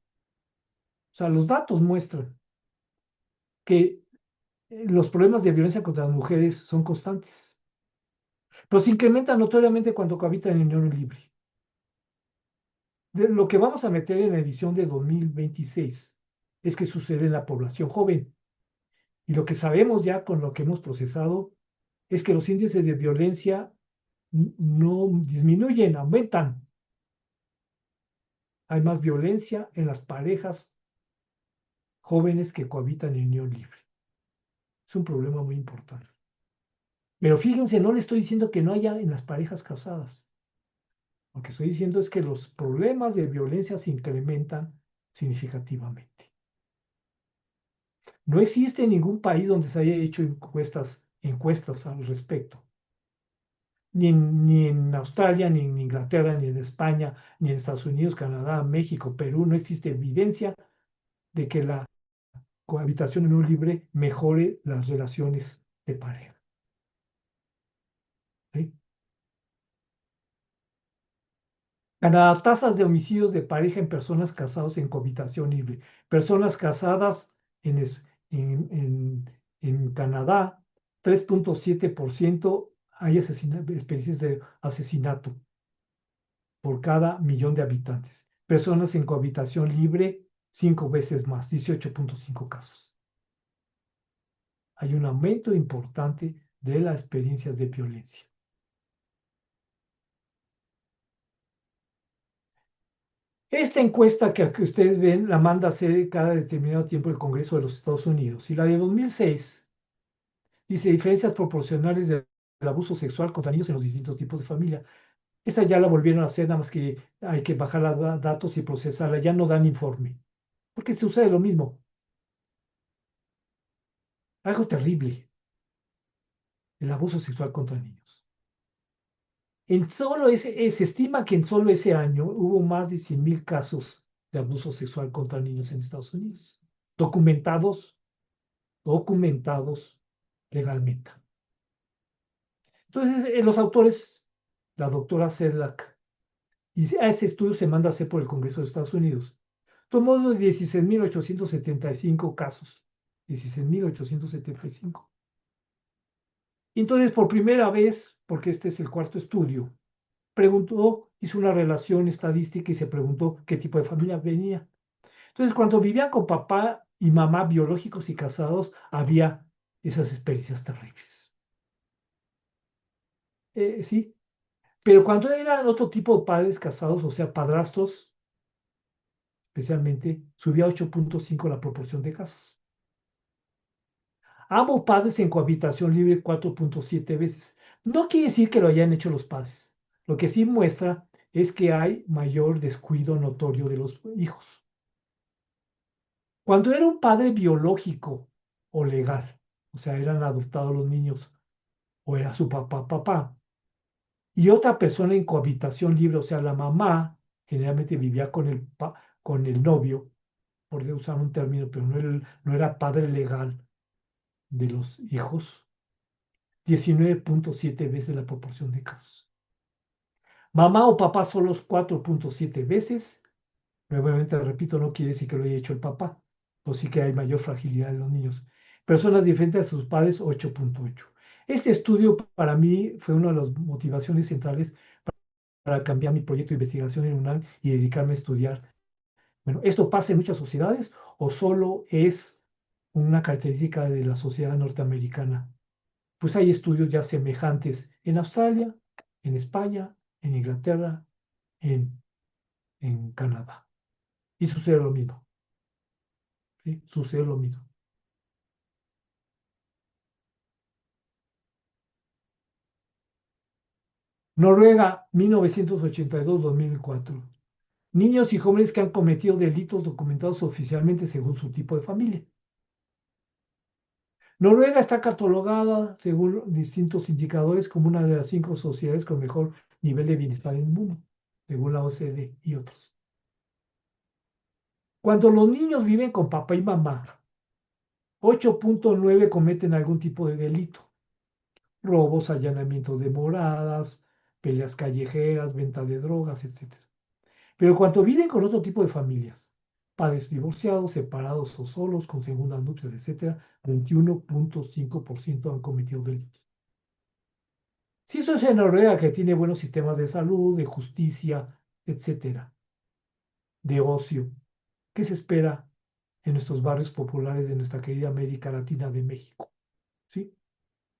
O sea, los datos muestran que los problemas de violencia contra las mujeres son constantes, pero se incrementan notoriamente cuando cohabitan en unión libre. Lo que vamos a meter en la edición de 2026 es que sucede en la población joven. Y lo que sabemos ya con lo que hemos procesado es que los índices de violencia no disminuyen, aumentan. Hay más violencia en las parejas jóvenes que cohabitan en unión libre. Es un problema muy importante. Pero fíjense, no le estoy diciendo que no haya en las parejas casadas. Lo que estoy diciendo es que los problemas de violencia se incrementan significativamente. No existe ningún país donde se haya hecho encuestas al respecto. Ni en Australia, ni en Inglaterra, ni en España, ni en Estados Unidos, Canadá, México, Perú, no existe evidencia de que la cohabitación en un libre mejore las relaciones de pareja. ¿Sí? Canadá, tasas de homicidios de pareja en personas casadas en cohabitación libre. Personas casadas en Canadá, 3.7% hay experiencias de asesinato por cada millón de habitantes. Personas en cohabitación libre, 5 veces más, 18.5 casos. Hay un aumento importante de las experiencias de violencia. Esta encuesta que ustedes ven la manda a hacer cada determinado tiempo el Congreso de los Estados Unidos. Y la de 2006 dice diferencias proporcionales del abuso sexual contra niños en los distintos tipos de familia. Esta ya la volvieron a hacer, nada más que hay que bajar los datos y procesarla. Ya no dan informe. Porque sucede lo mismo. Algo terrible. El abuso sexual contra niños. Se estima que en solo ese año hubo más de 100,000 casos de abuso sexual contra niños en Estados Unidos. Documentados legalmente. Entonces, los autores, la doctora Sedlak, y a ese estudio se manda a hacer por el Congreso de Estados Unidos. Tomó de 16,875 casos. 16,875. Entonces, por primera vez, porque este es el cuarto estudio, hizo una relación estadística y se preguntó qué tipo de familia venía. Entonces, cuando vivían con papá y mamá biológicos y casados, había esas experiencias terribles. Sí, pero cuando eran otro tipo de padres casados, o sea, padrastros, especialmente, subía a 8.5 la proporción de casos. Ambos padres en cohabitación libre 4.7 veces. No quiere decir que lo hayan hecho los padres. Lo que sí muestra es que hay mayor descuido notorio de los hijos. Cuando era un padre biológico o legal, o sea, eran adoptados los niños, o era su papá, y otra persona en cohabitación libre, o sea, la mamá, generalmente vivía con el novio, por usar un término, pero no era padre legal de los hijos, 19.7 veces la proporción de casos. Mamá o papá son los 4.7 veces. Nuevamente repito, no quiere decir que lo haya hecho el papá, o sí que hay mayor fragilidad en los niños. Personas diferentes a sus padres, 8.8. Este estudio para mí fue una de las motivaciones centrales para cambiar mi proyecto de investigación en UNAM y dedicarme a estudiar. Bueno, ¿esto pasa en muchas sociedades o solo es una característica de la sociedad norteamericana? Pues hay estudios ya semejantes en Australia, en España, en Inglaterra, en Canadá. Y sucede lo mismo. ¿Sí? Sucede lo mismo. Noruega, 1982-2004. Niños y jóvenes que han cometido delitos documentados oficialmente según su tipo de familia. Noruega está catalogada, según distintos indicadores, como una de las 5 sociedades con mejor nivel de bienestar en el mundo, según la OCDE y otros. Cuando los niños viven con papá y mamá, 8.9 cometen algún tipo de delito. Robos, allanamientos de moradas, peleas callejeras, venta de drogas, etc. Pero cuando viven con otro tipo de familias, padres divorciados, separados o solos, con segundas nupcias, etc., 21.5% han cometido delitos. Si eso es en Noruega, que tiene buenos sistemas de salud, de justicia, etc., de ocio, ¿qué se espera en nuestros barrios populares de nuestra querida América Latina de México? ¿Sí?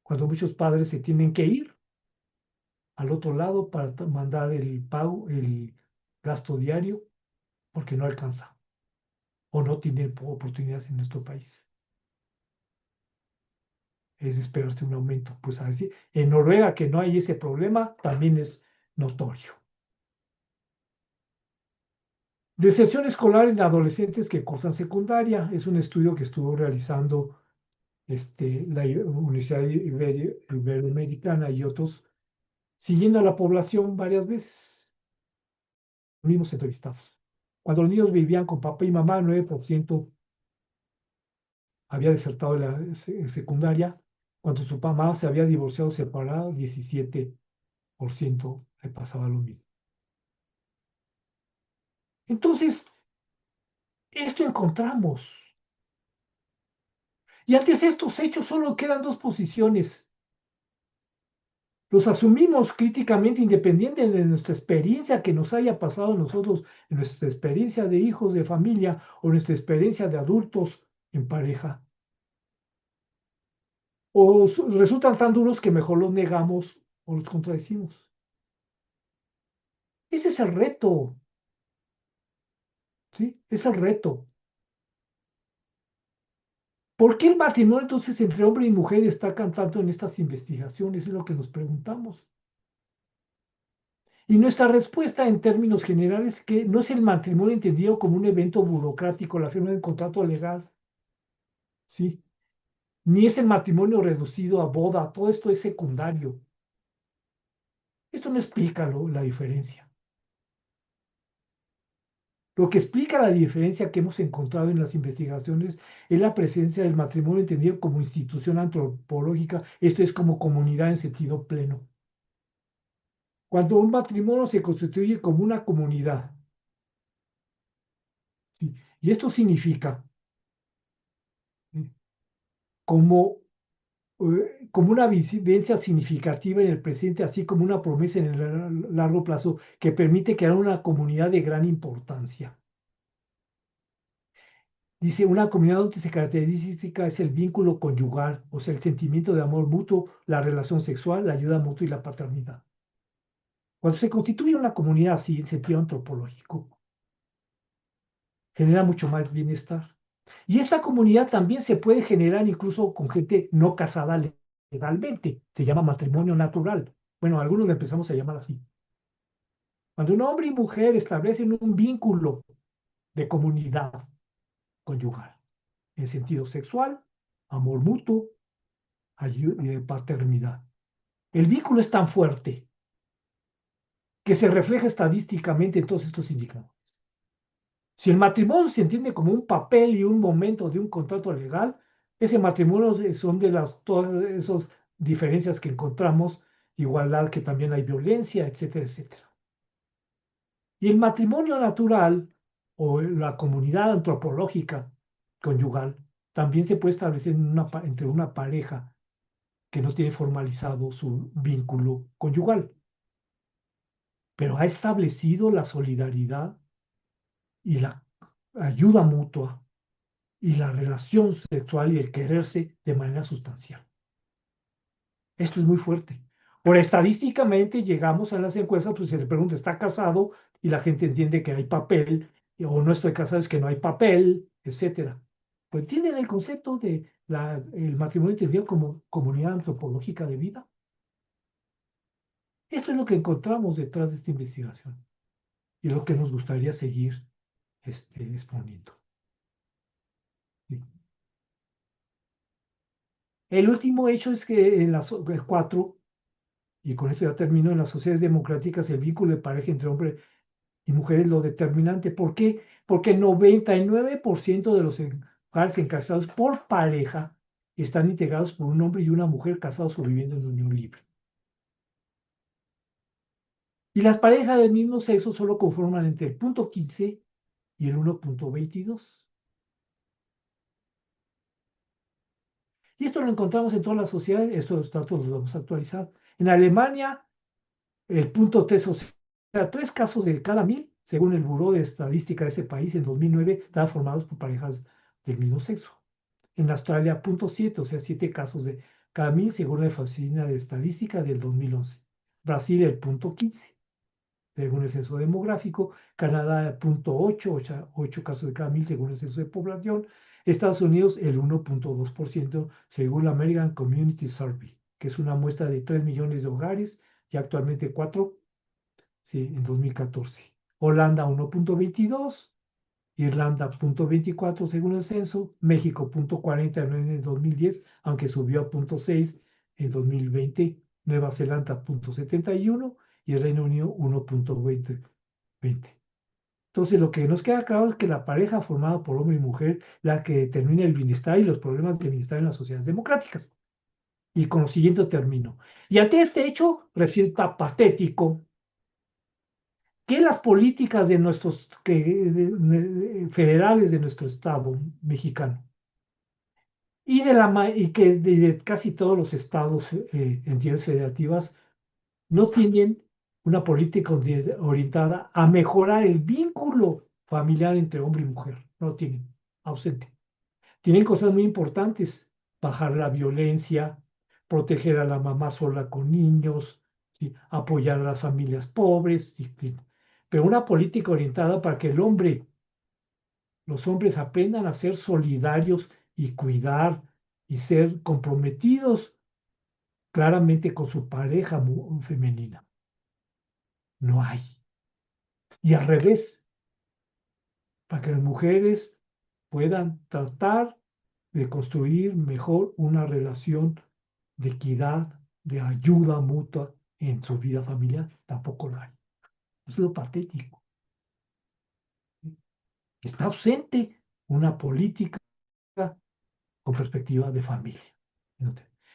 Cuando muchos padres se tienen que ir al otro lado para mandar el pago, el gasto diario, porque no alcanza o no tiene oportunidades en nuestro país. Es de esperarse un aumento. Pues así, en Noruega, que no hay ese problema, también es notorio. Deserción escolar en adolescentes que cursan secundaria. Es un estudio que estuvo realizando la Universidad Iberoamericana y otros, siguiendo a la población varias veces, mismos entrevistados. Cuando los niños vivían con papá y mamá, 9% había desertado de la secundaria. Cuando su mamá se había divorciado, separado, 17% le pasaba lo mismo. Entonces, esto encontramos. Y ante estos hechos solo quedan dos posiciones. los asumimos críticamente, independiente de nuestra experiencia que nos haya pasado a nosotros, en nuestra experiencia de hijos de familia o nuestra experiencia de adultos en pareja. O resultan tan duros que mejor los negamos o los contradecimos. Ese es el reto, ¿sí? Es el reto. ¿Por qué el matrimonio entonces entre hombre y mujer está cantando en estas investigaciones? Es lo que nos preguntamos. Y nuestra respuesta en términos generales es que no es el matrimonio entendido como un evento burocrático, la firma de un contrato legal, ¿sí? Ni es el matrimonio reducido a boda, todo esto es secundario. Esto no explica la diferencia. Lo que explica la diferencia que hemos encontrado en las investigaciones es la presencia del matrimonio entendido como institución antropológica, esto es como comunidad en sentido pleno. Cuando un matrimonio se constituye como una comunidad, ¿sí? Y esto significa, ¿sí?, como, como una vivencia significativa en el presente, así como una promesa en el largo plazo que permite crear una comunidad de gran importancia. Dice, una comunidad donde se característica es el vínculo conyugal, o sea, el sentimiento de amor mutuo, la relación sexual, la ayuda mutua y la paternidad. Cuando se constituye una comunidad así, en sentido antropológico, genera mucho más bienestar. Y esta comunidad también se puede generar incluso con gente no casada legalmente. Se llama matrimonio natural. Bueno, algunos lo empezamos a llamar así. Cuando un hombre y mujer establecen un vínculo de comunidad conyugal, en sentido sexual, amor mutuo, paternidad. El vínculo es tan fuerte que se refleja estadísticamente en todos estos indicadores. Si el matrimonio se entiende como un papel y un momento de un contrato legal, ese matrimonio son de todas esas diferencias que encontramos, igualdad, que también hay violencia, etcétera, etcétera. Y el matrimonio natural o la comunidad antropológica conyugal también se puede establecer entre una pareja que no tiene formalizado su vínculo conyugal, pero ha establecido la solidaridad y la ayuda mutua y la relación sexual y el quererse de manera sustancial. Esto es muy fuerte. Por estadísticamente llegamos a las encuestas, pues se le pregunta, ¿está casado? Y la gente entiende que hay papel, o no estoy casado, es que no hay papel, etcétera. Pues entienden el concepto de el matrimonio entendido como comunidad antropológica de vida. Esto es lo que encontramos detrás de esta investigación y lo que nos gustaría seguir exponiendo. ¿Sí? El último hecho es que en las cuatro, y con esto ya termino, en las sociedades democráticas el vínculo de pareja entre hombre y mujer es lo determinante. ¿Por qué? Porque el 99% de los hogares encabezados por pareja están integrados por un hombre y una mujer casados o viviendo en unión libre. Y las parejas del mismo sexo solo conforman entre el punto 15 y el 1.22. Y esto lo encontramos en todas las sociedades, estos datos los vamos a actualizar. En Alemania, el punto 3, o sea, 3 casos de cada 1000, según el Buró de Estadística de ese país en 2009, estaban formados por parejas del mismo sexo. En Australia, punto 7, o sea, 7 casos de cada 1000, según la Oficina de Estadística del 2011. Brasil, el punto 15, según el censo demográfico. Canadá, punto 8, o sea, 8 casos de cada 1000, según el censo de población. Estados Unidos, el 1.2%, según la American Community Survey, que es una muestra de 3 millones de hogares y actualmente 4, sí, en 2014. Holanda, 1.22. Irlanda, 0.24 según el censo. México, 0.49 en 2010, aunque subió a 0.6 en 2020. Nueva Zelanda, 0.71 y el Reino Unido, 1.20. Entonces, lo que nos queda claro es que la pareja formada por hombre y mujer, la que determina el bienestar y los problemas de bienestar en las sociedades democráticas. Y con lo siguiente termino. Y ante este hecho resulta patético que las políticas de nuestros federales de nuestro Estado mexicano y que de casi todos los estados, entidades federativas, no tienen una política orientada a mejorar el vínculo familiar entre hombre y mujer. No lo tienen, ausente. Tienen cosas muy importantes: bajar la violencia, proteger a la mamá sola con niños, ¿sí? Apoyar a las familias pobres, en fin. Pero una política orientada para que los hombres aprendan a ser solidarios y cuidar y ser comprometidos claramente con su pareja femenina. No hay. Y al revés, para que las mujeres puedan tratar de construir mejor una relación de equidad, de ayuda mutua en su vida familiar, tampoco lo hay. Es lo patético. Está ausente una política con perspectiva de familia.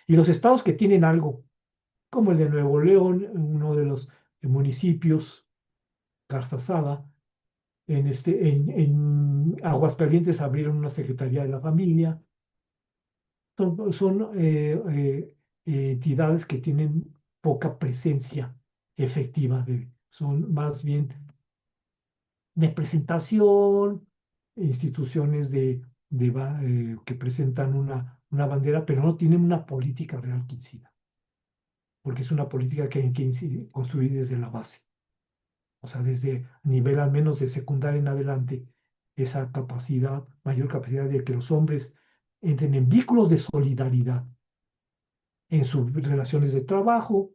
Y los estados que tienen algo, como el de Nuevo León, uno de los municipios, Garzazada, en Aguascalientes abrieron una Secretaría de la Familia. Son entidades que tienen poca presencia efectiva, son más bien de presentación, instituciones que presentan una bandera, pero no tienen una política real que incida, porque es una política que hay que construir desde la base, o sea, desde nivel al menos de secundaria en adelante, esa capacidad, mayor capacidad de que los hombres entren en vínculos de solidaridad en sus relaciones de trabajo,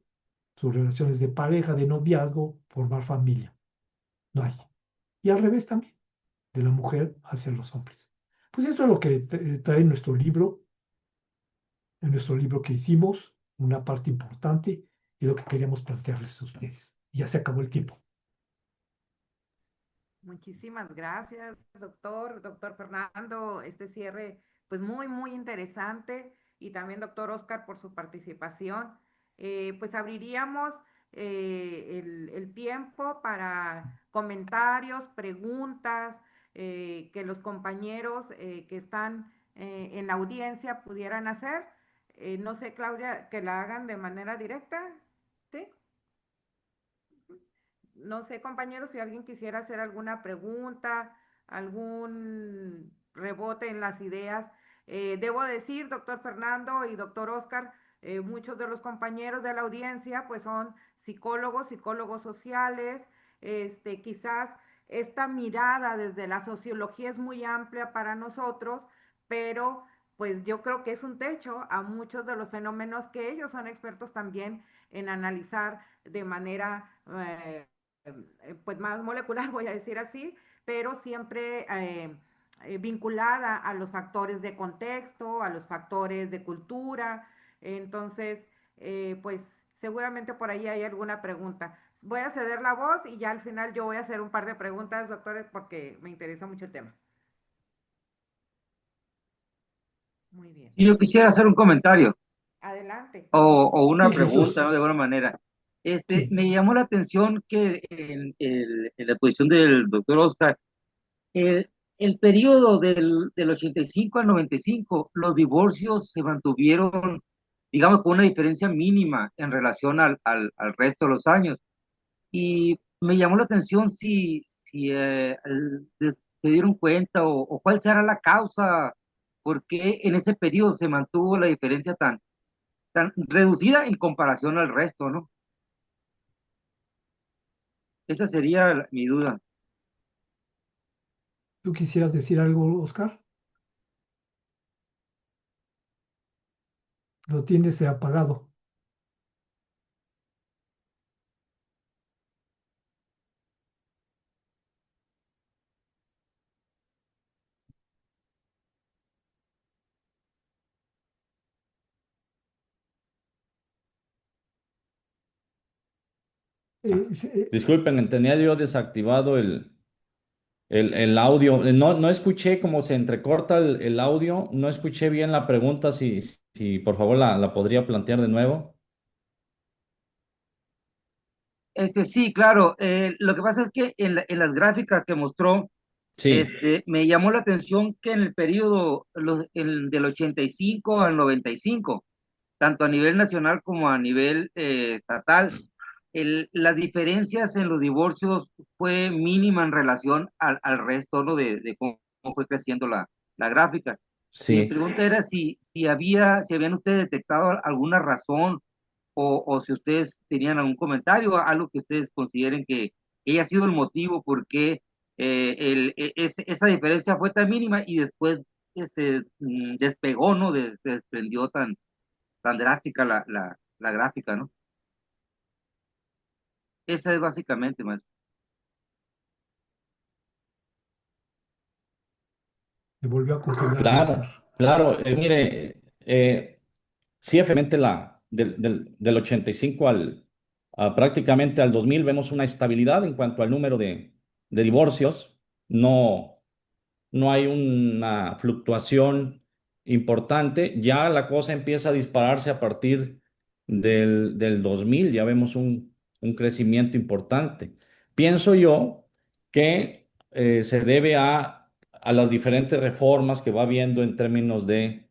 sus relaciones de pareja, de noviazgo, formar familia. No hay. Y al revés también, de la mujer hacia los hombres. Pues esto es lo que trae en nuestro libro que hicimos, una parte importante y lo que queríamos plantearles a ustedes. Y ya se acabó el tiempo. Muchísimas gracias, doctor Fernando. Este cierre, pues muy, muy interesante. Y también, doctor Oscar, por su participación. Pues abriríamos el tiempo para comentarios, preguntas, que los compañeros que están en la audiencia pudieran hacer. No sé, Claudia, que la hagan de manera directa. ¿Sí? No sé, compañeros, si alguien quisiera hacer alguna pregunta, algún rebote en las ideas. Debo decir, doctor Fernando y doctor Oscar, muchos de los compañeros de la audiencia pues son psicólogos, psicólogos sociales. Quizás esta mirada desde la sociología es muy amplia para nosotros, pero pues yo creo que es un techo a muchos de los fenómenos que ellos son expertos también en analizar de manera pues más molecular, voy a decir así, pero siempre vinculada a los factores de contexto, a los factores de cultura. Entonces, pues seguramente por ahí hay alguna pregunta. Voy a ceder la voz y ya al final yo voy a hacer un par de preguntas, doctores, porque me interesa mucho el tema. Muy bien. Y yo quisiera hacer un comentario Adelante. o una Sí, pregunta, Jesús. ¿no? De alguna manera. Sí. Me llamó la atención que en la posición del doctor Oscar, el, el periodo del 85 al 95, los divorcios se mantuvieron, digamos, con una diferencia mínima en relación al resto de los años. Y me llamó la atención se dieron cuenta o cuál será la causa, por qué en ese periodo se mantuvo la diferencia tan reducida en comparación al resto, ¿no? Esa sería mi duda. ¿Tú quisieras decir algo, Oscar? Lo tienes apagado. Sí, Disculpen, tenía yo desactivado el audio. No escuché cómo se entrecorta el audio. No escuché bien la pregunta. Si por favor la podría plantear de nuevo. Sí, claro. Lo que pasa es que en las gráficas que mostró, Sí. me llamó la atención que en el periodo del 85 al 95, tanto a nivel nacional como a nivel estatal, las diferencias en los divorcios fue mínima en relación al resto, ¿no? De cómo fue creciendo la gráfica. Mi Sí, pregunta era si habían ustedes detectado alguna razón o si ustedes tenían algún comentario, algo que ustedes consideren que haya sido el motivo por qué esa diferencia fue tan mínima y después despegó, ¿no? Desprendió tan drástica la gráfica, ¿no? Esa es básicamente, más. Me volvió a congelar, Oscar. claro, claro. Mire, sí, efectivamente, del 85 prácticamente al 2000 vemos una estabilidad en cuanto al número de divorcios. No, no hay una fluctuación importante. Ya la cosa empieza a dispararse a partir del 2000. Ya vemos un crecimiento importante. Pienso yo que se debe a las diferentes reformas que va habiendo en términos de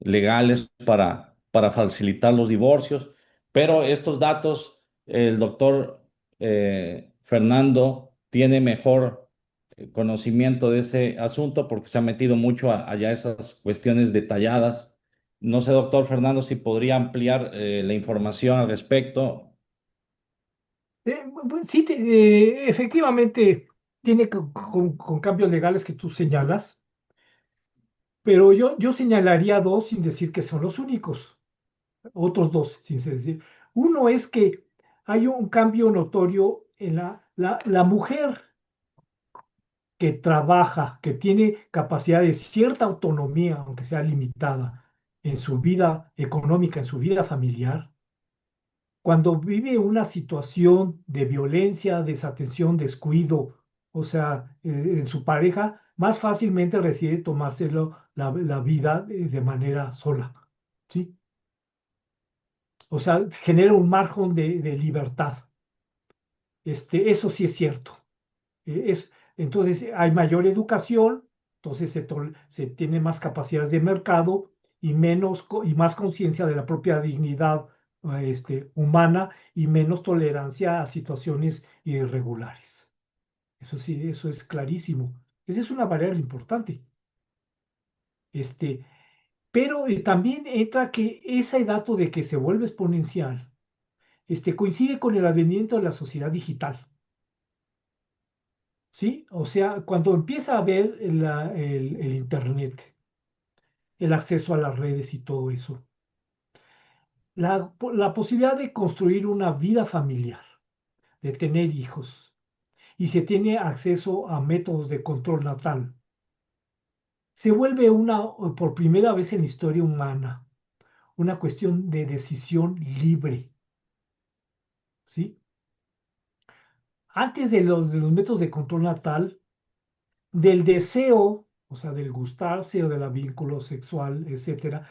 legales para facilitar los divorcios, pero estos datos el doctor Fernando tiene mejor conocimiento de ese asunto porque se ha metido mucho allá esas cuestiones detalladas. No sé, doctor Fernando, si podría ampliar la información al respecto. Sí, efectivamente tiene con cambios legales que tú señalas, pero yo señalaría dos sin decir que son los únicos, otros dos sin decir. Uno es que hay un cambio notorio en la mujer que trabaja, que tiene capacidad de cierta autonomía, aunque sea limitada, en su vida económica, en su vida familiar. Cuando vive una situación de violencia, desatención, descuido, o sea, en su pareja, más fácilmente decide tomárselo la vida de manera sola, ¿sí? O sea, genera un margen de libertad. Eso sí es cierto. Entonces hay mayor educación, entonces se tiene más capacidades de mercado y, y más conciencia de la propia dignidad humana y menos tolerancia a situaciones irregulares. Eso sí, eso es clarísimo. Esa es una variable importante. Este, pero también entra que ese dato de que se vuelve exponencial coincide con el advenimiento de la sociedad digital. ¿Sí? O sea, cuando empieza a ver el Internet, el acceso a las redes y todo eso, la posibilidad de construir una vida familiar, de tener hijos, y se tiene acceso a métodos de control natal, se vuelve por primera vez en la historia humana, una cuestión de decisión libre, ¿sí? Antes de los métodos de control natal, del deseo, o sea, del gustarse o del vínculo sexual, etcétera,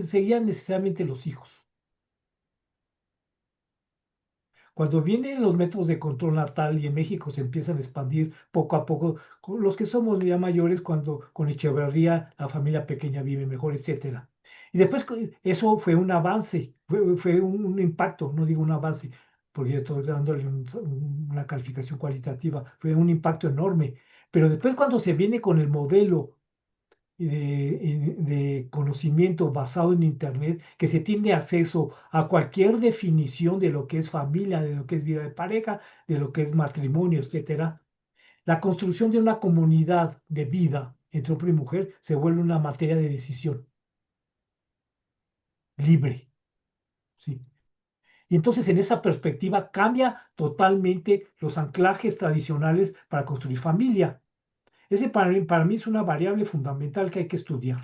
seguían necesariamente los hijos. Cuando vienen los métodos de control natal y en México se empiezan a expandir poco a poco, los que somos ya mayores, cuando con Echeverría la familia pequeña vive mejor, etcétera. Y después eso fue un avance, fue un impacto, no digo un avance, porque yo estoy dándole una calificación cualitativa, fue un impacto enorme. Pero después cuando se viene con el modelo de conocimiento basado en Internet, que se tiene acceso a cualquier definición de lo que es familia, de lo que es vida de pareja, de lo que es matrimonio, etcétera. La construcción de una comunidad de vida entre hombre y mujer se vuelve una materia de decisión libre, ¿sí? Y entonces en esa perspectiva cambia totalmente los anclajes tradicionales para construir familia. Ese para mí es una variable fundamental que hay que estudiar.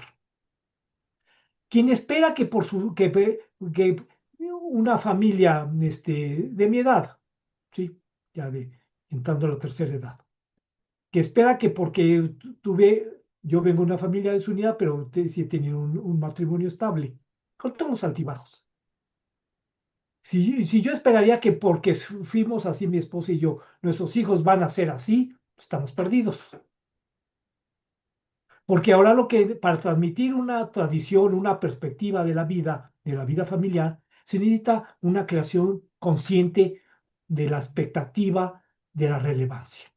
Quien espera que que una familia de mi edad, ¿sí? Ya entrando a la tercera edad, que espera que porque yo vengo de una familia desunida, pero sí he tenido un matrimonio estable, con todos los altibajos. Si yo esperaría que porque fuimos así mi esposa y yo, nuestros hijos van a ser así, estamos perdidos. Porque ahora para transmitir una tradición, una perspectiva de la vida familiar, Se necesita una creación consciente de la expectativa de la relevancia.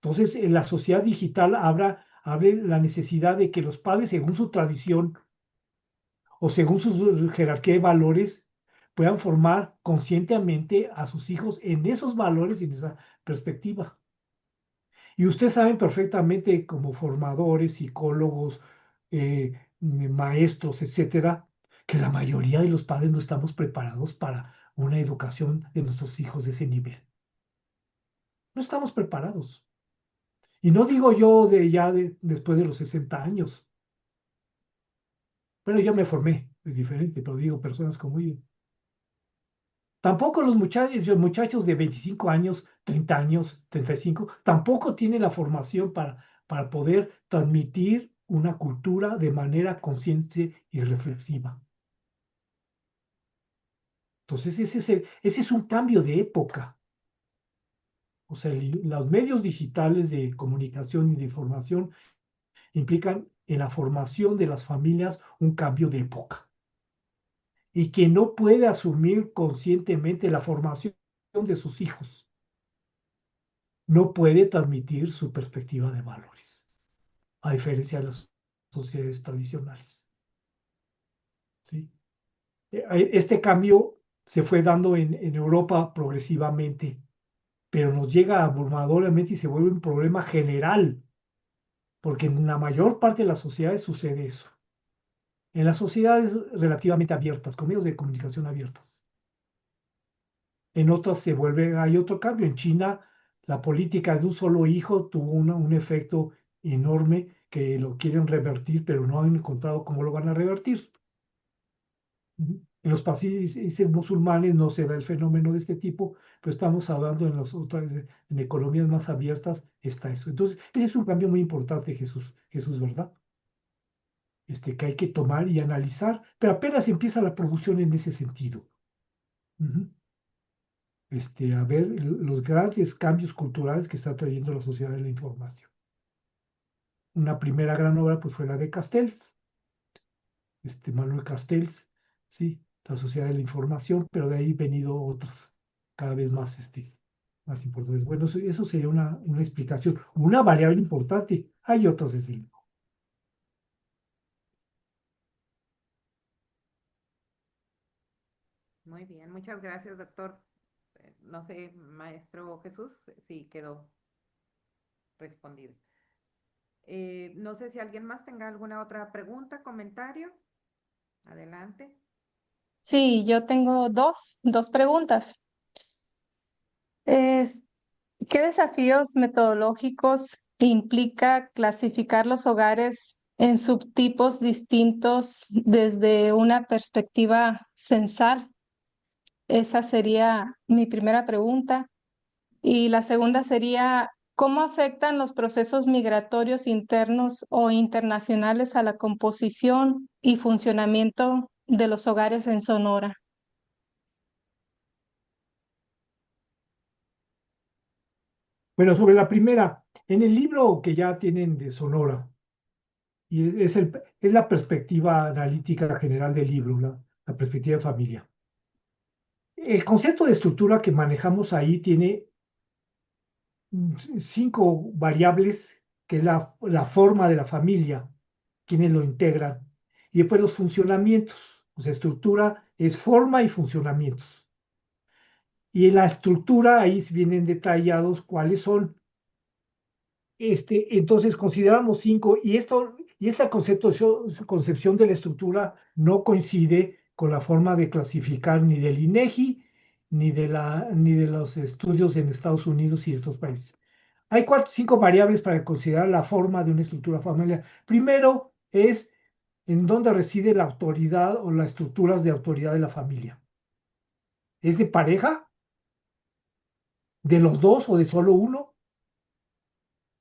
Entonces, en la sociedad digital abre la necesidad de que los padres, según su tradición o según su jerarquía de valores, puedan formar conscientemente a sus hijos en esos valores y en esa perspectiva. Y ustedes saben perfectamente, como formadores, psicólogos, maestros, etcétera, que la mayoría de los padres no estamos preparados para una educación de nuestros hijos de ese nivel. No estamos preparados. Y no digo yo después de los 60 años. Bueno, yo me formé, es diferente, pero digo personas como yo. Tampoco los muchachos de 25 años, 30 años, 35, tampoco tienen la formación para poder transmitir una cultura de manera consciente y reflexiva. Entonces, ese es un cambio de época. O sea, los medios digitales de comunicación y de información implican en la formación de las familias un cambio de época. Y quien no puede asumir conscientemente la formación de sus hijos, no puede transmitir su perspectiva de valores, a diferencia de las sociedades tradicionales. ¿Sí? Este cambio se fue dando en Europa progresivamente, pero nos llega abrumadoramente y se vuelve un problema general, porque en la mayor parte de las sociedades sucede eso. En las sociedades relativamente abiertas, con medios de comunicación abiertas. En otras hay otro cambio. En China, la política de un solo hijo tuvo un efecto enorme que lo quieren revertir, pero no han encontrado cómo lo van a revertir. En los países musulmanes no se da el fenómeno de este tipo, pero estamos hablando en economías más abiertas, está eso. Entonces, ese es un cambio muy importante, Jesús, ¿verdad? Que hay que tomar y analizar, pero apenas empieza la producción en ese sentido. A ver los grandes cambios culturales que está trayendo la sociedad de la información. Una primera gran obra pues fue la de Castells, Manuel Castells, sí, la sociedad de la información, pero de ahí han venido otras cada vez más, más importantes. Bueno, eso sería una explicación, una variable importante. Hay otras desde luego. Muy bien, muchas gracias, doctor. No sé, maestro Jesús, si quedó respondido. No sé si alguien más tenga alguna otra pregunta, comentario. Adelante. Sí, yo tengo dos preguntas. Es, ¿Qué desafíos metodológicos implica clasificar los hogares en subtipos distintos desde una perspectiva censal? Esa sería mi primera pregunta. Y la segunda sería, ¿cómo afectan los procesos migratorios internos o internacionales a la composición y funcionamiento de los hogares en Sonora? Bueno, sobre la primera, en el libro que ya tienen de Sonora, y es la perspectiva analítica general del libro, la perspectiva de familia. El concepto de estructura que manejamos ahí tiene 5 variables, que es la forma de la familia, quienes lo integran, y después los funcionamientos. O sea, estructura es forma y funcionamientos. Y en la estructura ahí vienen detallados cuáles son. Entonces consideramos 5 y esta concepción de la estructura no coincide con la forma de clasificar ni del INEGI ni de los estudios en Estados Unidos y otros países. Hay 5 variables para considerar la forma de una estructura familiar. Primero es en dónde reside la autoridad o las estructuras de autoridad de la familia. ¿Es de pareja? ¿De los dos o de solo uno?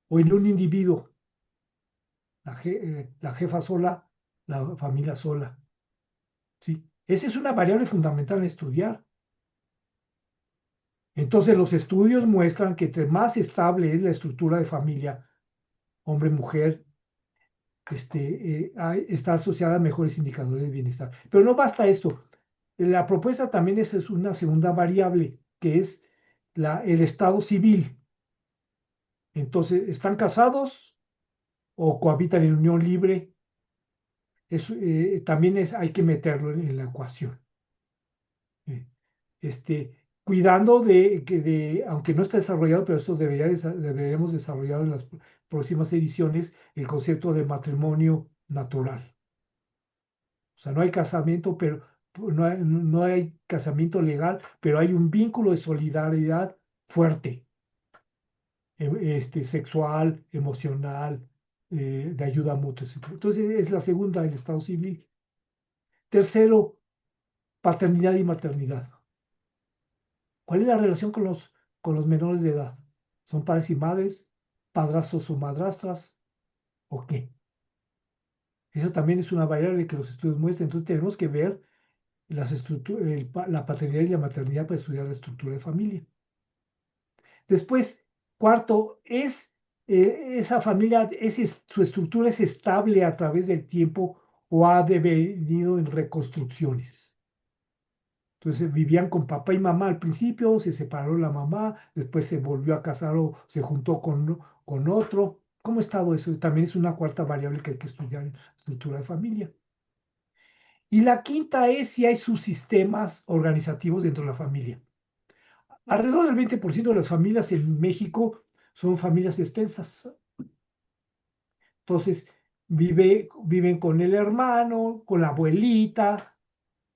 ¿O en un individuo? La jefa sola, la familia sola. ¿Sí? Esa es una variable fundamental en estudiar. Entonces los estudios muestran que entre más estable es la estructura de familia, hombre-mujer, está asociada a mejores indicadores de bienestar. Pero no basta esto. La propuesta también es una segunda variable, que es el estado civil. Entonces, ¿están casados o cohabitan en unión libre? También hay que meterlo en la ecuación. Eh, Cuidando aunque no está desarrollado, pero esto deberíamos desarrollar en las próximas ediciones, el concepto de matrimonio natural. O sea, no hay casamiento, pero no hay casamiento legal, pero hay un vínculo de solidaridad fuerte, sexual, emocional, de ayuda mutua, etcétera. Entonces, es la segunda, el estado civil. Tercero, paternidad y maternidad. ¿Cuál es la relación con los menores de edad? ¿Son padres y madres, padrastros o madrastras, o qué? Eso también es una variable que los estudios muestran. Entonces, tenemos que ver la paternidad y la maternidad para estudiar la estructura de familia. Después, cuarto, esa familia, su estructura es estable a través del tiempo o ha devenido en reconstrucciones. Entonces vivían con papá y mamá al principio, se separó la mamá, después se volvió a casar o se juntó con otro. ¿Cómo ha estado eso? También es una cuarta variable que hay que estudiar en la estructura de familia. Y la quinta es si hay subsistemas organizativos dentro de la familia. Alrededor del 20% de las familias en México son familias extensas. Entonces, viven con el hermano, con la abuelita,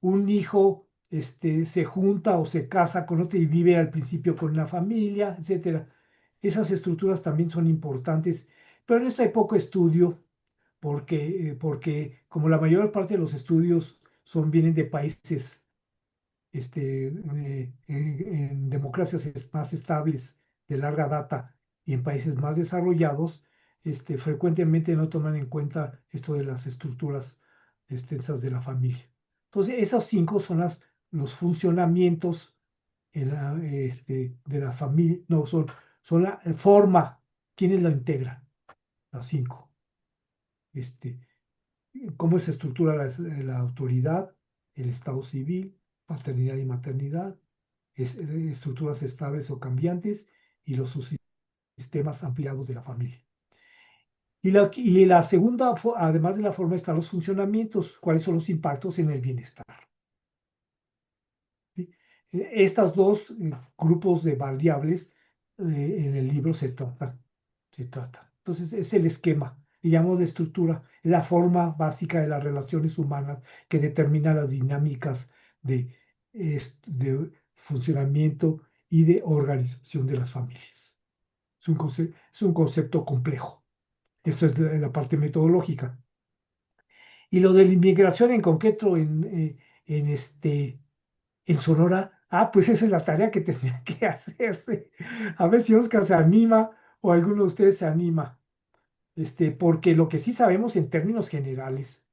un hijo se junta o se casa con otro y vive al principio con la familia, etcétera. Esas estructuras también son importantes, pero en esto hay poco estudio porque como la mayor parte de los estudios vienen de países en democracias más estables de larga data y en países más desarrollados, frecuentemente no toman en cuenta esto de las estructuras extensas de la familia. Entonces, esos 5 son los funcionamientos de la familia, no, son la forma, ¿quiénes la integran? Las 5. Este, ¿Cómo se estructura la autoridad, el estado civil, paternidad y maternidad, estructuras estables o cambiantes y los sistemas ampliados de la familia? Y la segunda, además de la forma, están los funcionamientos, cuáles son los impactos en el bienestar. ¿Sí? Estos dos grupos de variables en el libro se tratan. Entonces, es el esquema, le llamamos de estructura, la forma básica de las relaciones humanas que determina las dinámicas de funcionamiento y de organización de las familias. Es un concepto complejo. Esto es la parte metodológica. Y lo de la inmigración en concreto en Sonora, pues esa es la tarea que tendría que hacerse. A ver si Oscar se anima o alguno de ustedes se anima. Porque lo que sí sabemos en términos generales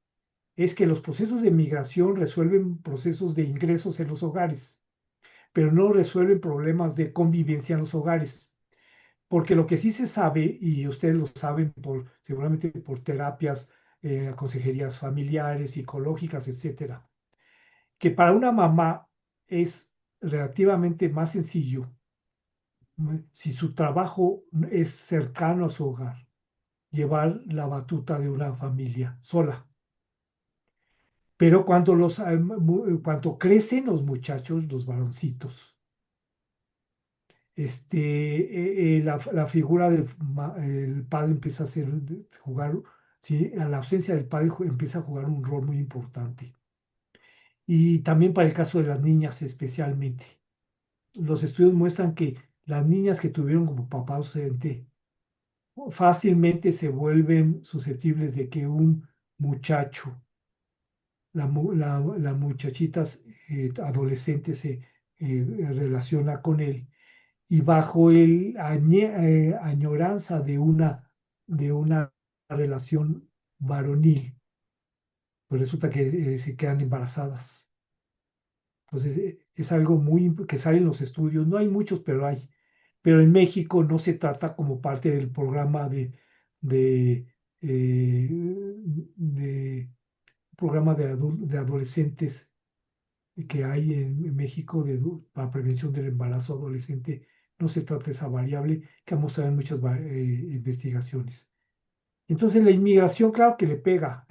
es que los procesos de migración resuelven procesos de ingresos en los hogares, pero no resuelven problemas de convivencia en los hogares. Porque lo que sí se sabe, y ustedes lo saben seguramente por terapias, consejerías familiares, psicológicas, etcétera, que para una mamá es relativamente más sencillo si su trabajo es cercano a su hogar, llevar la batuta de una familia sola. Pero cuando crecen los muchachos, los varoncitos, la figura del el padre empieza a jugar, ¿sí? A la ausencia del padre empieza a jugar un rol muy importante. Y también para el caso de las niñas especialmente. Los estudios muestran que las niñas que tuvieron como papá ausente fácilmente se vuelven susceptibles de que un muchacho, la muchachita adolescente se relaciona con él y bajo el añoranza de una relación varonil, pues resulta que se quedan embarazadas. Entonces, es algo que sale en los estudios, no hay muchos, pero hay. Pero en México no se trata como parte del programa de de programa de adolescentes que hay en México para prevención del embarazo adolescente. No se trata de esa variable que ha mostrado en muchas investigaciones. Entonces la inmigración, claro que le pega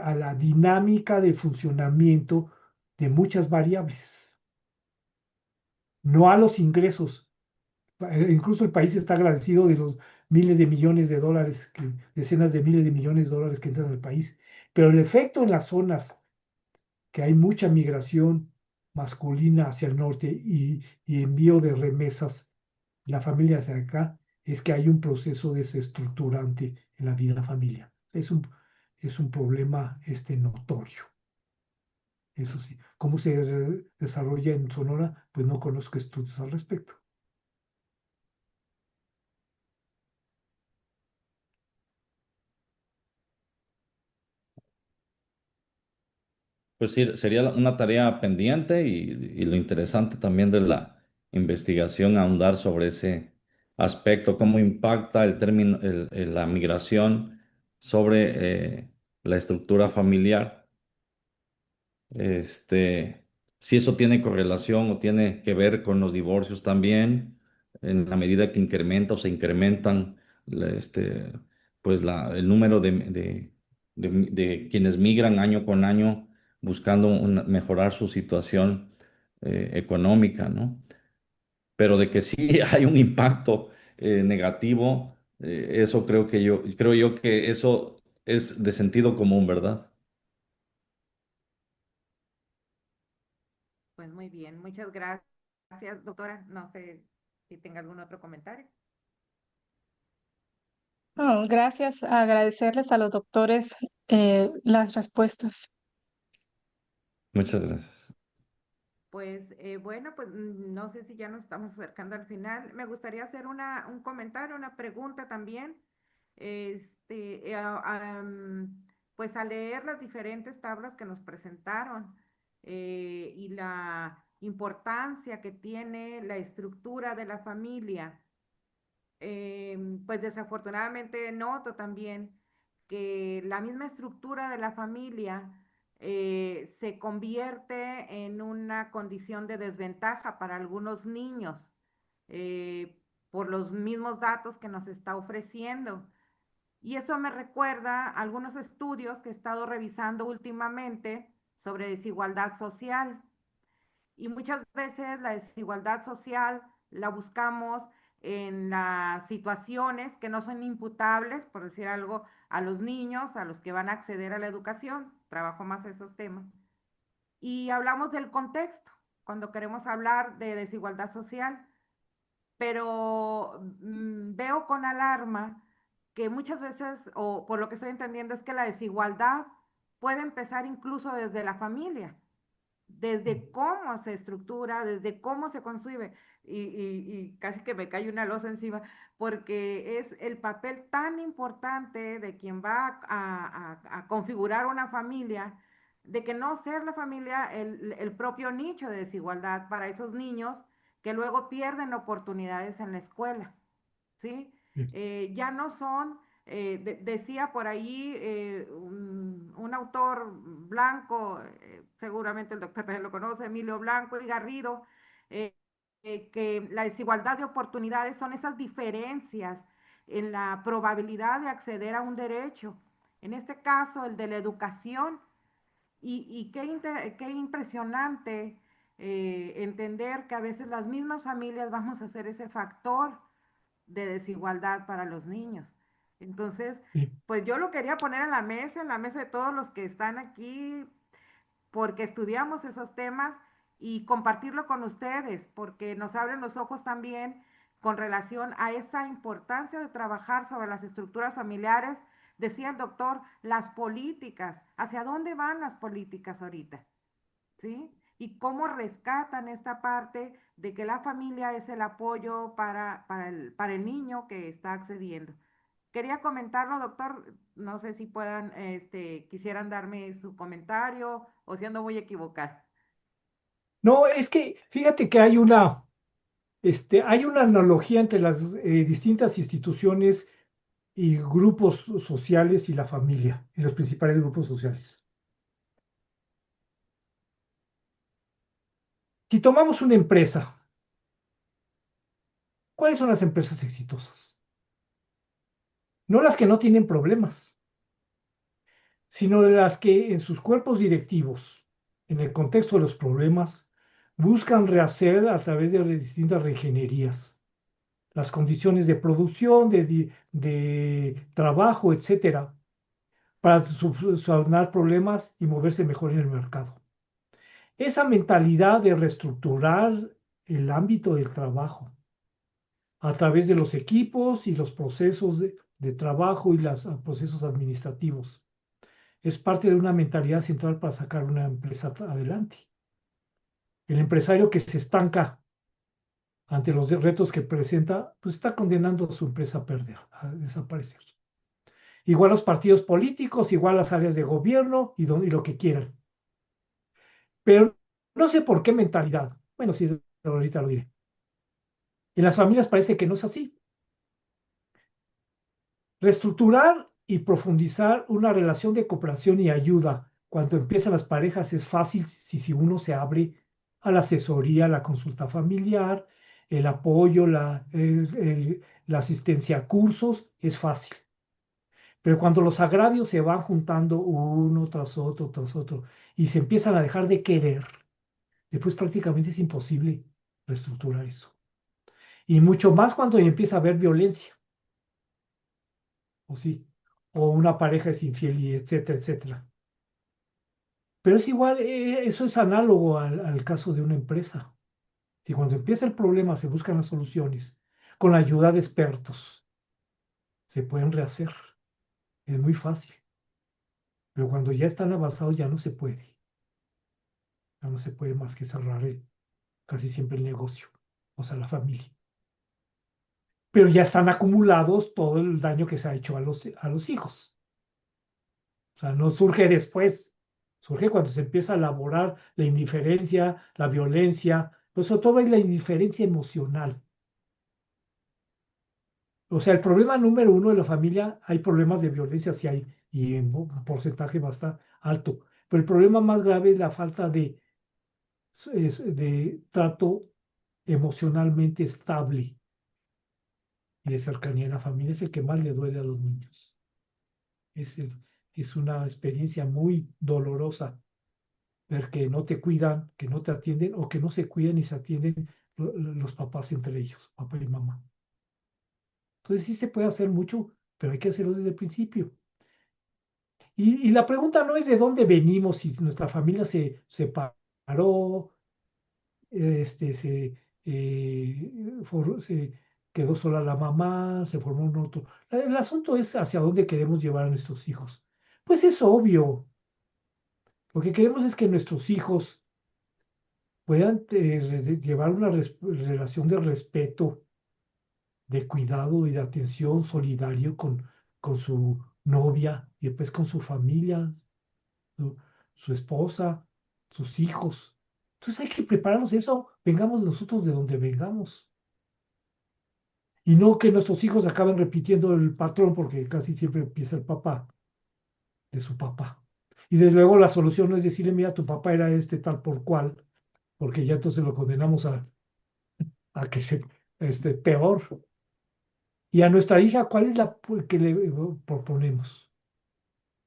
a la dinámica de funcionamiento de muchas variables, no a los ingresos. Incluso el país está agradecido de los miles de millones de dólares, decenas de miles de millones de dólares que entran al país, pero el efecto en las zonas que hay mucha migración masculina hacia el norte y envío de remesas, la familia hacia acá, es que hay un proceso desestructurante en la vida familiar. Es un problema notorio. Eso sí, ¿cómo se desarrolla en Sonora? Pues no conozco estudios al respecto. Pues sí, sería una tarea pendiente y lo interesante también de la investigación, ahondar sobre ese aspecto, cómo impacta el término, la migración sobre la estructura familiar. Si eso tiene correlación o tiene que ver con los divorcios también, en la medida que incrementa o se incrementan la- este, pues el número de quienes migran año con año buscando mejorar su situación económica, ¿no? Pero de que sí hay un impacto negativo, eso creo yo que eso es de sentido común, ¿verdad? Pues muy bien, muchas gracias, doctora. No sé si tenga algún otro comentario. Oh, gracias, agradecerles a los doctores las respuestas. Muchas gracias. Pues bueno, pues no sé si ya nos estamos acercando al final. Me gustaría hacer un comentario, una pregunta también. Este, pues al leer las diferentes tablas que nos presentaron y la importancia que tiene la estructura de la familia, pues desafortunadamente noto también que la misma estructura de la familia se convierte en una condición de desventaja para algunos niños por los mismos datos que nos está ofreciendo. Y eso me recuerda a algunos estudios que he estado revisando últimamente sobre desigualdad social. Y muchas veces la desigualdad social la buscamos en las situaciones que no son imputables, por decir algo, a los niños, a los que van a acceder a la educación. Trabajo más esos temas. Y hablamos del contexto, cuando queremos hablar de desigualdad social, pero veo con alarma que muchas veces, o por lo que estoy entendiendo, es que la desigualdad puede empezar incluso desde la familia, desde cómo se estructura, desde cómo se concibe, y casi que me cae una losa encima, porque es el papel tan importante de quien va a configurar una familia, de que no ser la familia el propio nicho de desigualdad para esos niños que luego pierden oportunidades en la escuela, ¿sí? Sí. Ya no son, decía por ahí un autor blanco, seguramente el doctor también lo conoce, Emilio Blanco y Garrido, eh, que la desigualdad de oportunidades son esas diferencias en la probabilidad de acceder a un derecho, en este caso el de la educación, y qué impresionante entender que a veces las mismas familias vamos a ser ese factor de desigualdad para los niños. Entonces, Sí. pues yo lo quería poner en la mesa de todos los que están aquí, porque estudiamos esos temas y compartirlo con ustedes, porque nos abren los ojos también con relación a esa importancia de trabajar sobre las estructuras familiares. Decía el doctor, las políticas, ¿hacia dónde van las políticas ahorita? ¿Sí? Y cómo rescatan esta parte de que la familia es el apoyo para el niño que está accediendo. Quería comentarlo, doctor, no sé si puedan, quisieran darme su comentario o si ando muy equivocada. No, es que fíjate que hay una analogía entre las distintas instituciones y grupos sociales y la familia, y los principales grupos sociales. Si tomamos una empresa, ¿cuáles son las empresas exitosas? No las que no tienen problemas, sino de las que en sus cuerpos directivos, en el contexto de los problemas, buscan rehacer a través de distintas regenerías las condiciones de producción, de trabajo, etcétera, para solucionar problemas y moverse mejor en el mercado. Esa mentalidad de reestructurar el ámbito del trabajo a través de los equipos y los procesos de trabajo y los procesos administrativos es parte de una mentalidad central para sacar una empresa adelante. El empresario que se estanca ante los retos que presenta, pues está condenando a su empresa a perder, a desaparecer. Igual los partidos políticos, igual las áreas de gobierno y lo que quieran. Pero no sé por qué mentalidad. Bueno, sí, ahorita lo diré. En las familias parece que no es así. Reestructurar y profundizar una relación de cooperación y ayuda cuando empiezan las parejas es fácil si uno se abre a la asesoría, a la consulta familiar, el apoyo, la asistencia a cursos, es fácil. Pero cuando los agravios se van juntando uno tras otro, y se empiezan a dejar de querer, después prácticamente es imposible reestructurar eso. Y mucho más cuando empieza a haber violencia, o sí, o una pareja es infiel, y etcétera, etcétera. Pero es igual, eso es análogo al caso de una empresa. Si cuando empieza el problema se buscan las soluciones, con la ayuda de expertos, se pueden rehacer. Es muy fácil. Pero cuando ya están avanzados ya no se puede. Ya no se puede más que cerrar casi siempre el negocio, o sea, la familia. Pero ya están acumulados todo el daño que se ha hecho a los hijos. O sea, no surge después, surge cuando se empieza a elaborar la indiferencia, la violencia, pues sobre todo es la indiferencia emocional. O sea, el problema número uno de la familia, hay problemas de violencia, sí hay, y en un porcentaje bastante alto, pero el problema más grave es la falta de trato emocionalmente estable y de cercanía en la familia. Es el que más le duele a los niños. Es, es una experiencia muy dolorosa ver que no te cuidan, que no te atienden o que no se cuidan y se atienden los papás entre ellos, papá y mamá. Entonces sí se puede hacer mucho, pero hay que hacerlo desde el principio. Y la pregunta no es de dónde venimos, si nuestra familia se separó, se quedó sola la mamá, se formó un otro. El asunto es hacia dónde queremos llevar a nuestros hijos. Pues es obvio. Lo que queremos es que nuestros hijos puedan llevar una relación de respeto, de cuidado y de atención solidario con su novia y después con su familia, su, su esposa, sus hijos. Entonces hay que prepararnos eso, vengamos nosotros de donde vengamos. Y no que nuestros hijos acaben repitiendo el patrón, porque casi siempre empieza el papá de su papá. Y desde luego la solución no es decirle, mira, tu papá era este tal por cual, porque ya entonces lo condenamos a que se, peor. Y a nuestra hija, ¿cuál es la que le proponemos?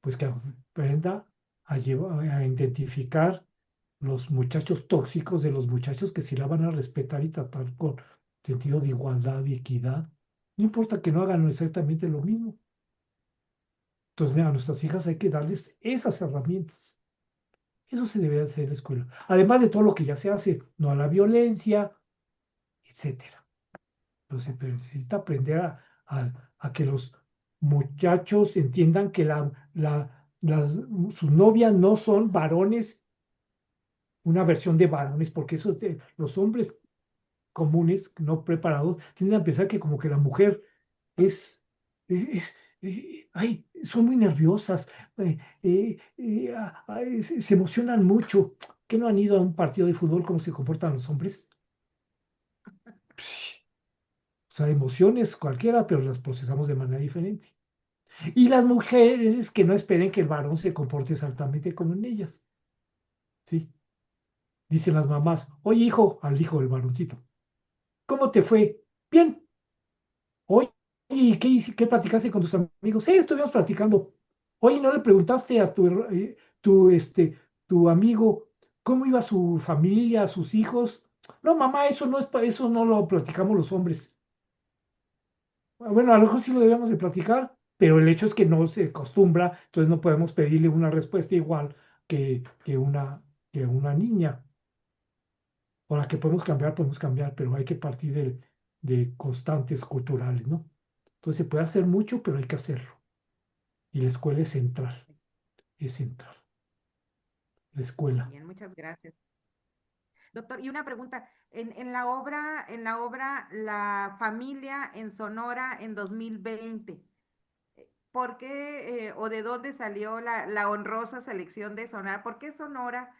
Pues que aprenda a identificar los muchachos tóxicos de los muchachos que sí la van a respetar y tratar con sentido de igualdad y equidad. No importa que no hagan exactamente lo mismo. Entonces, a nuestras hijas hay que darles esas herramientas. Eso se debe hacer en la escuela. Además de todo lo que ya se hace, no a la violencia, etcétera. Entonces, se necesita aprender a que los muchachos entiendan que sus novias no son varones, una versión de varones, porque los hombres comunes, no preparados, tienden a pensar que como que la mujer es, ay, son muy nerviosas, se emocionan mucho. ¿Que no han ido a un partido de fútbol cómo se comportan los hombres? O sea, emociones cualquiera, pero las procesamos de manera diferente. Y las mujeres que no esperen que el varón se comporte exactamente como en ellas. ¿Sí? Dicen las mamás, oye hijo, al hijo del varoncito, ¿cómo te fue? Bien. Oye, ¿qué platicaste con tus amigos? Estuvimos platicando. Oye, ¿no le preguntaste a tu amigo cómo iba su familia, sus hijos? No, mamá, eso no es eso no lo platicamos los hombres. Bueno, a lo mejor sí lo debemos de platicar, pero el hecho es que no se acostumbra, entonces no podemos pedirle una respuesta igual que una niña. Ahora que podemos cambiar, pero hay que partir de constantes culturales, ¿no? Entonces se puede hacer mucho, pero hay que hacerlo. Y la escuela es central, la Muy escuela. bien, muchas gracias. Doctor, y una pregunta, en la obra La familia en Sonora en 2020, ¿por qué o de dónde salió la honrosa selección de Sonora? ¿Por qué Sonora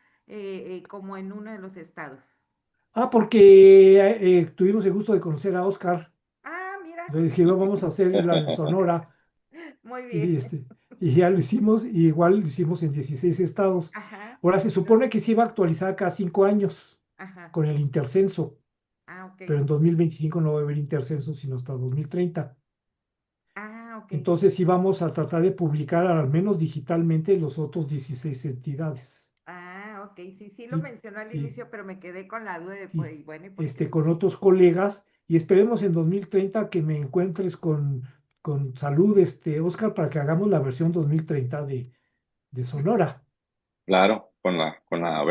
como en uno de los estados? Porque tuvimos el gusto de conocer a Oscar. Ah, mira, Entonces dijimos, vamos a hacer la de Sonora. muy Y, bien. este, y ya lo hicimos, y igual lo hicimos en 16 estados. Ajá, Ahora se lo- supone que se iba a actualizar cada 5 años ajá. con el intercenso, Ah, ok. pero en 2025 no va a haber intercenso sino hasta 2030. Ah, ok. Entonces sí vamos a tratar de publicar al menos digitalmente los otros 16 entidades. Ah, ok. Sí, sí lo Sí, mencionó al sí, inicio, pero me quedé con la duda de, sí. pues, bueno, ¿y por qué? Con otros colegas, y esperemos en 2030 que me encuentres con salud, Oscar, para que hagamos la versión 2030 de Sonora. Claro, con la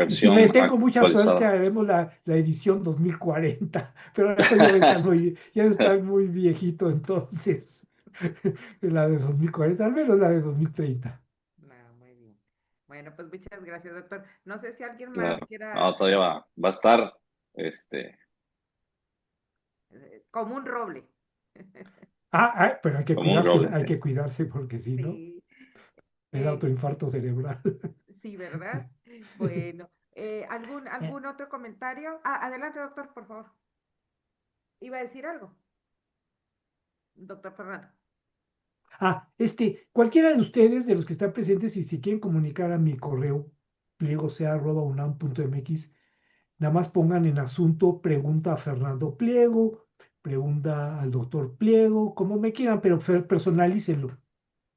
Y si me versión tengo mucha suerte, actualizada. haremos la edición 2040, pero eso ya va a estar muy viejito entonces, la de 2040, al menos la de 2030. No, muy bien. Bueno, pues muchas gracias, doctor. No sé si alguien más Claro. No, quiera, todavía va a estar, este, como un roble. Pero como un roble. hay que cuidarse porque si no, Sí, me da eh, autoinfarto cerebral. sí, ¿verdad? Bueno, ¿algún otro comentario? Ah, adelante, doctor, por favor. ¿Iba a decir algo? Doctor Fernando. Cualquiera de ustedes, de los que están presentes, y si quieren comunicar a mi correo, pliego@unam.mx, nada más pongan en asunto, pregunta a Fernando Pliego, pregunta al doctor Pliego, como me quieran, pero personalícenlo,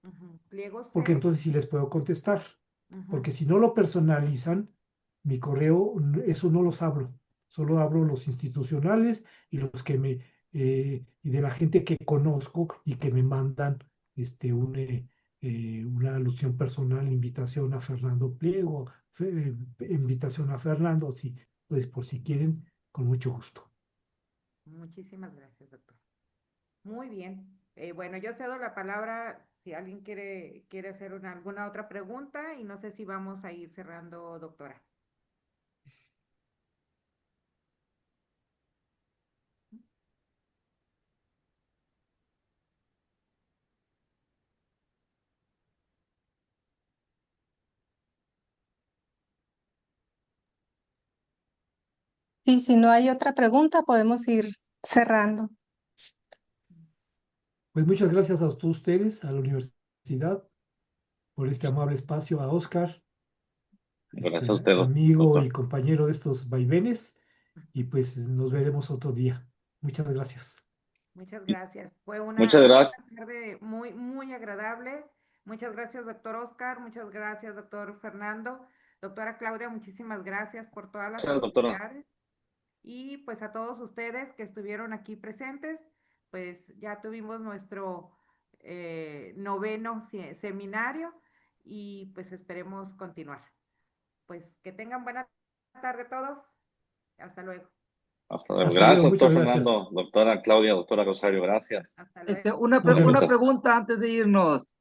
Ujú. Pliego porque C. entonces sí les puedo contestar. Ujú. Porque si no lo personalizan, mi correo, eso no los abro. Solo abro los institucionales y los y de la gente que conozco y que me mandan una alusión personal, invitación a Fernando Pliego, invitación a Fernando, sí. Entonces, por si quieren, con mucho gusto. Muchísimas gracias, doctor. Muy bien. Bueno, yo cedo la palabra si alguien quiere hacer alguna otra pregunta y no sé si vamos a ir cerrando, doctora. Y si no hay otra pregunta, podemos ir cerrando. Pues muchas gracias a todos ustedes, a la universidad, por este amable espacio, a Oscar, Gracias a usted, amigo y doctor. compañero de estos vaivenes, y pues nos veremos otro día. Muchas gracias. Muchas gracias. Fue Muchas una gracias, tarde muy, muy agradable. Muchas gracias, doctor Oscar. Muchas gracias, doctor Fernando. Doctora Claudia, muchísimas gracias por todas las doctora. actividades. Y pues a todos ustedes que estuvieron aquí presentes, pues ya tuvimos nuestro noveno seminario y pues esperemos continuar. Pues que tengan buena tarde todos. Hasta luego. Hasta luego. Hasta luego, Gracias, muchas doctor gracias. Fernando, doctora Claudia, doctora Rosario, gracias. Hasta luego. Nos Una vemos. pregunta antes de irnos,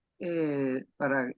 para